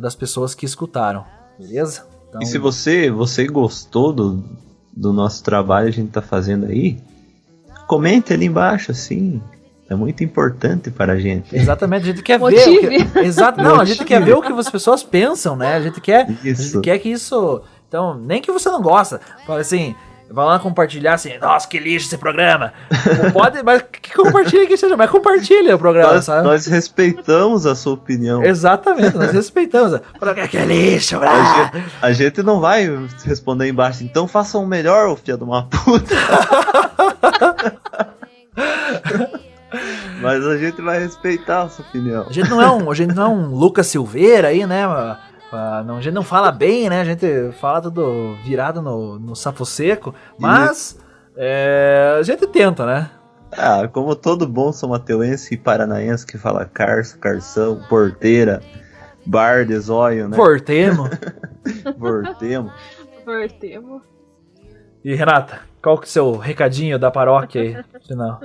das pessoas que escutaram, beleza? Então, e se você gostou do nosso trabalho que a gente tá fazendo aí, comente ali embaixo, assim, é muito importante para a gente. Exatamente, a gente quer Motive. ver a gente quer ver o que as pessoas pensam, né? A gente quer que isso, então, nem que você não gosta, fala assim, vai lá compartilhar assim, nossa, que lixo esse programa. Não pode, mas que compartilha que seja, mas compartilha o programa, sabe? Nós respeitamos a sua opinião. Exatamente, nós respeitamos. Fala que é lixo, a gente não vai responder embaixo, então façam o melhor, ô filho de uma puta. Mas a gente vai respeitar a sua opinião. A gente não é um Lucas Silveira aí, né? A gente não fala bem, né? A gente fala tudo virado no sapo seco, mas a gente tenta, né? Como todo bom são mateuense e paranaense que fala carço, carção, porteira, bar de zóio, né? Portemo. Portemo. E Renata, qual que é o seu recadinho da paróquia aí? Final.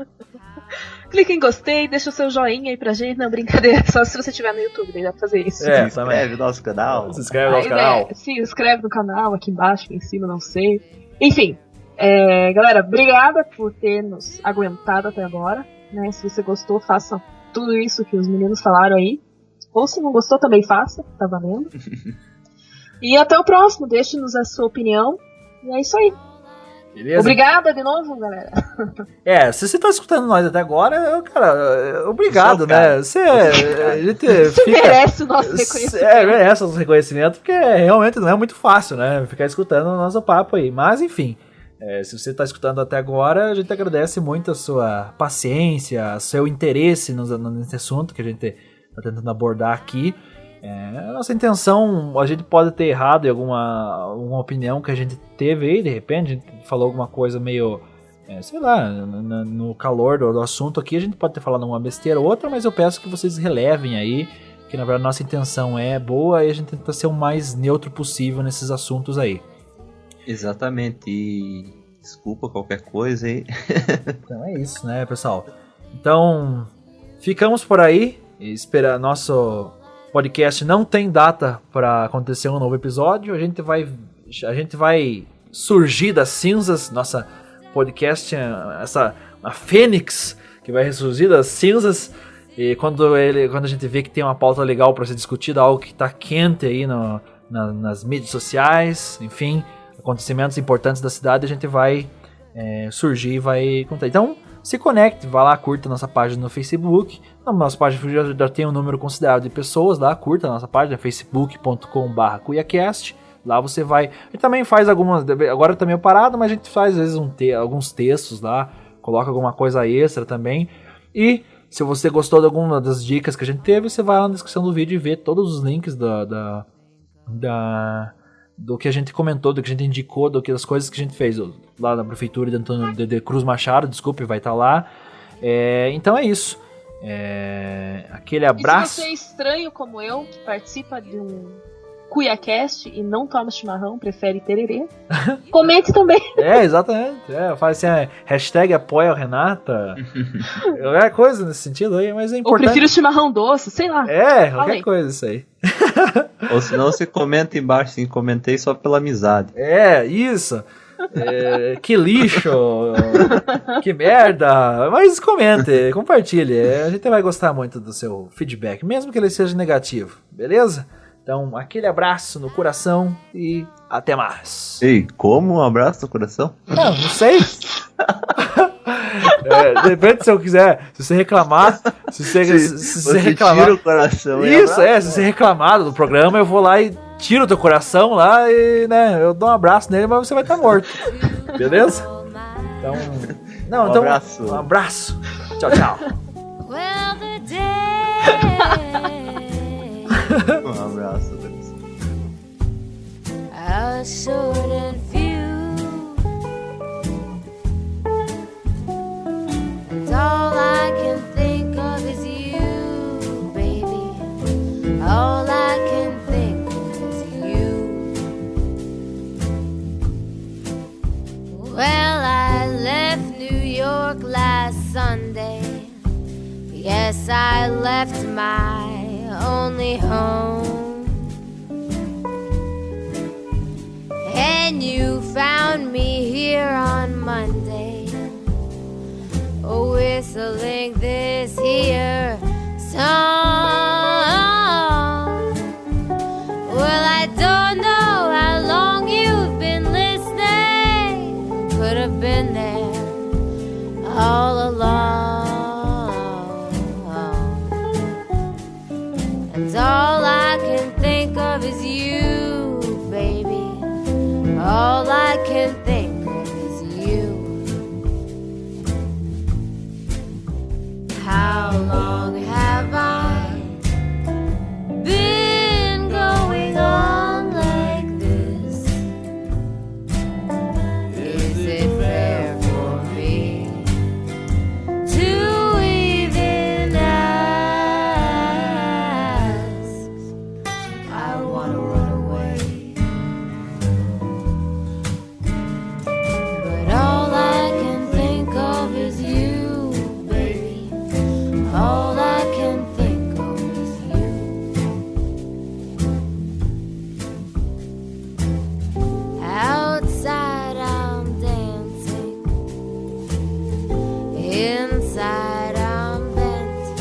Clique em gostei, deixa o seu joinha aí pra gente. Não, brincadeira, só se você estiver no YouTube, daí dá pra fazer isso. Se inscreve no nosso canal. Se inscreve no nosso canal. Se inscreve no canal, aqui embaixo, aqui em cima, não sei. Enfim, galera, obrigada por ter nos aguentado até agora. Né? Se você gostou, faça tudo isso que os meninos falaram aí. Ou se não gostou, também faça, tá valendo. E até o próximo, deixe-nos a sua opinião. E é isso aí. Beleza? Obrigada de novo, galera. Se você tá escutando nós até agora, cara, obrigado, né? A gente merece o nosso reconhecimento. Merece o nosso reconhecimento, porque realmente não é muito fácil, né? Ficar escutando o nosso papo aí. Mas, enfim, se você tá escutando até agora, a gente agradece muito a sua paciência, o seu interesse nesse assunto que a gente tá tentando abordar aqui. A nossa intenção, a gente pode ter errado em alguma opinião que a gente teve aí, de repente, a gente falou alguma coisa meio, sei lá, no calor do assunto aqui, a gente pode ter falado uma besteira ou outra, mas eu peço que vocês relevem aí, que na verdade a nossa intenção é boa e a gente tenta ser o mais neutro possível nesses assuntos aí. Exatamente, e desculpa qualquer coisa aí. Então é isso, né, pessoal? Então, ficamos por aí, esperar nosso podcast não tem data para acontecer um novo episódio. A gente vai surgir das cinzas. Nossa podcast, a Fênix que vai ressurgir das cinzas. E quando a gente vê que tem uma pauta legal para ser discutida, algo que está quente aí nas mídias sociais, enfim, acontecimentos importantes da cidade, a gente vai surgir e vai contar. Então, se conecte, vá lá, curta nossa página no Facebook. Na nossa página já tem um número considerável de pessoas lá, curta a nossa página, facebook.com/cuiacast. Lá você vai... A gente também faz algumas... Agora tá meio parado, mas a gente faz às vezes alguns textos lá coloca alguma coisa extra também. E se você gostou de alguma das dicas que a gente teve, você vai lá na descrição do vídeo e vê todos os links do que a gente comentou, do que a gente indicou, das coisas que a gente fez lá na prefeitura de Antônio de Cruz Machado, desculpe, vai estar lá. Então é isso. Aquele abraço. E se você é estranho como eu, que participa de um CuiaCast e não toma chimarrão, prefere tererê, comente também. Exatamente. Fala assim, hashtag apoia a Renata. Qualquer coisa nesse sentido aí, mas é importante. Ou prefiro chimarrão doce, sei lá. Qualquer coisa isso aí. Ou senão você comenta embaixo, assim, comentei só pela amizade. Isso. Que lixo, que merda. Mas comente, compartilhe. A gente vai gostar muito do seu feedback, mesmo que ele seja negativo, beleza? Então, aquele abraço no coração e até mais. Ei, como um abraço no coração? Não sei. Depende se eu quiser. Se você reclamar, se você reclamar, tira o coração. Isso, se você reclamar do programa, eu vou lá e tiro o teu coração lá e, né, eu dou um abraço nele, mas você vai estar morto. Beleza? Então, abraço. Um abraço. Tchau. Um abraço. All I can think of is you, baby. All I can think of is you. Well, I left New York last Sunday. Yes, I left my only home. And you found me here on Monday, whistling this here song. Well, I don't know how long you've been listening, could have been there all along. And all I can think of is you, baby. All I can think of is you. How long have I been going on like this? Is it fair for me to even ask? I wanna run away, but all I can think of is you. All I can think of is you. Outside I'm dancing, inside I'm bent.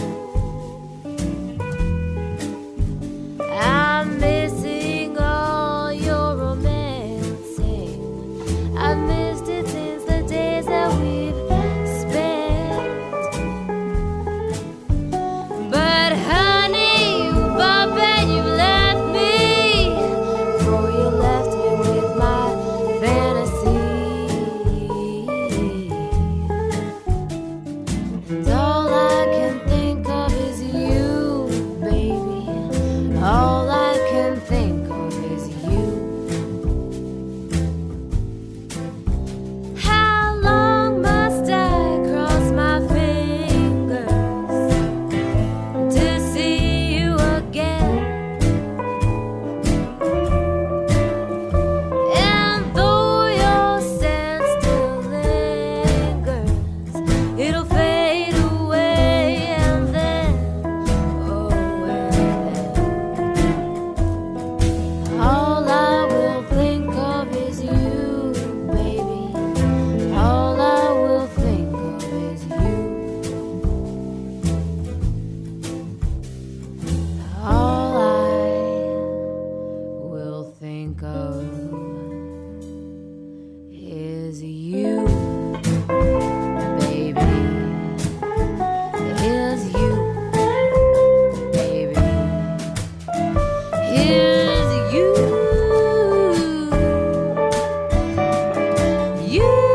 I'm missing all your romancing. I've missed it since the days that we've spent. But honey, you've up and you've left me, for you left me with my fantasy. And all I can think of is you, baby. All I can think of is you. How long must I cross my fingers to see you again? And though your scent still lingers, it'll fade away, and then, oh, and then all I will think of is you, baby. All I will think of is you. All I will think of is you, baby. Is you, baby. Is you. You.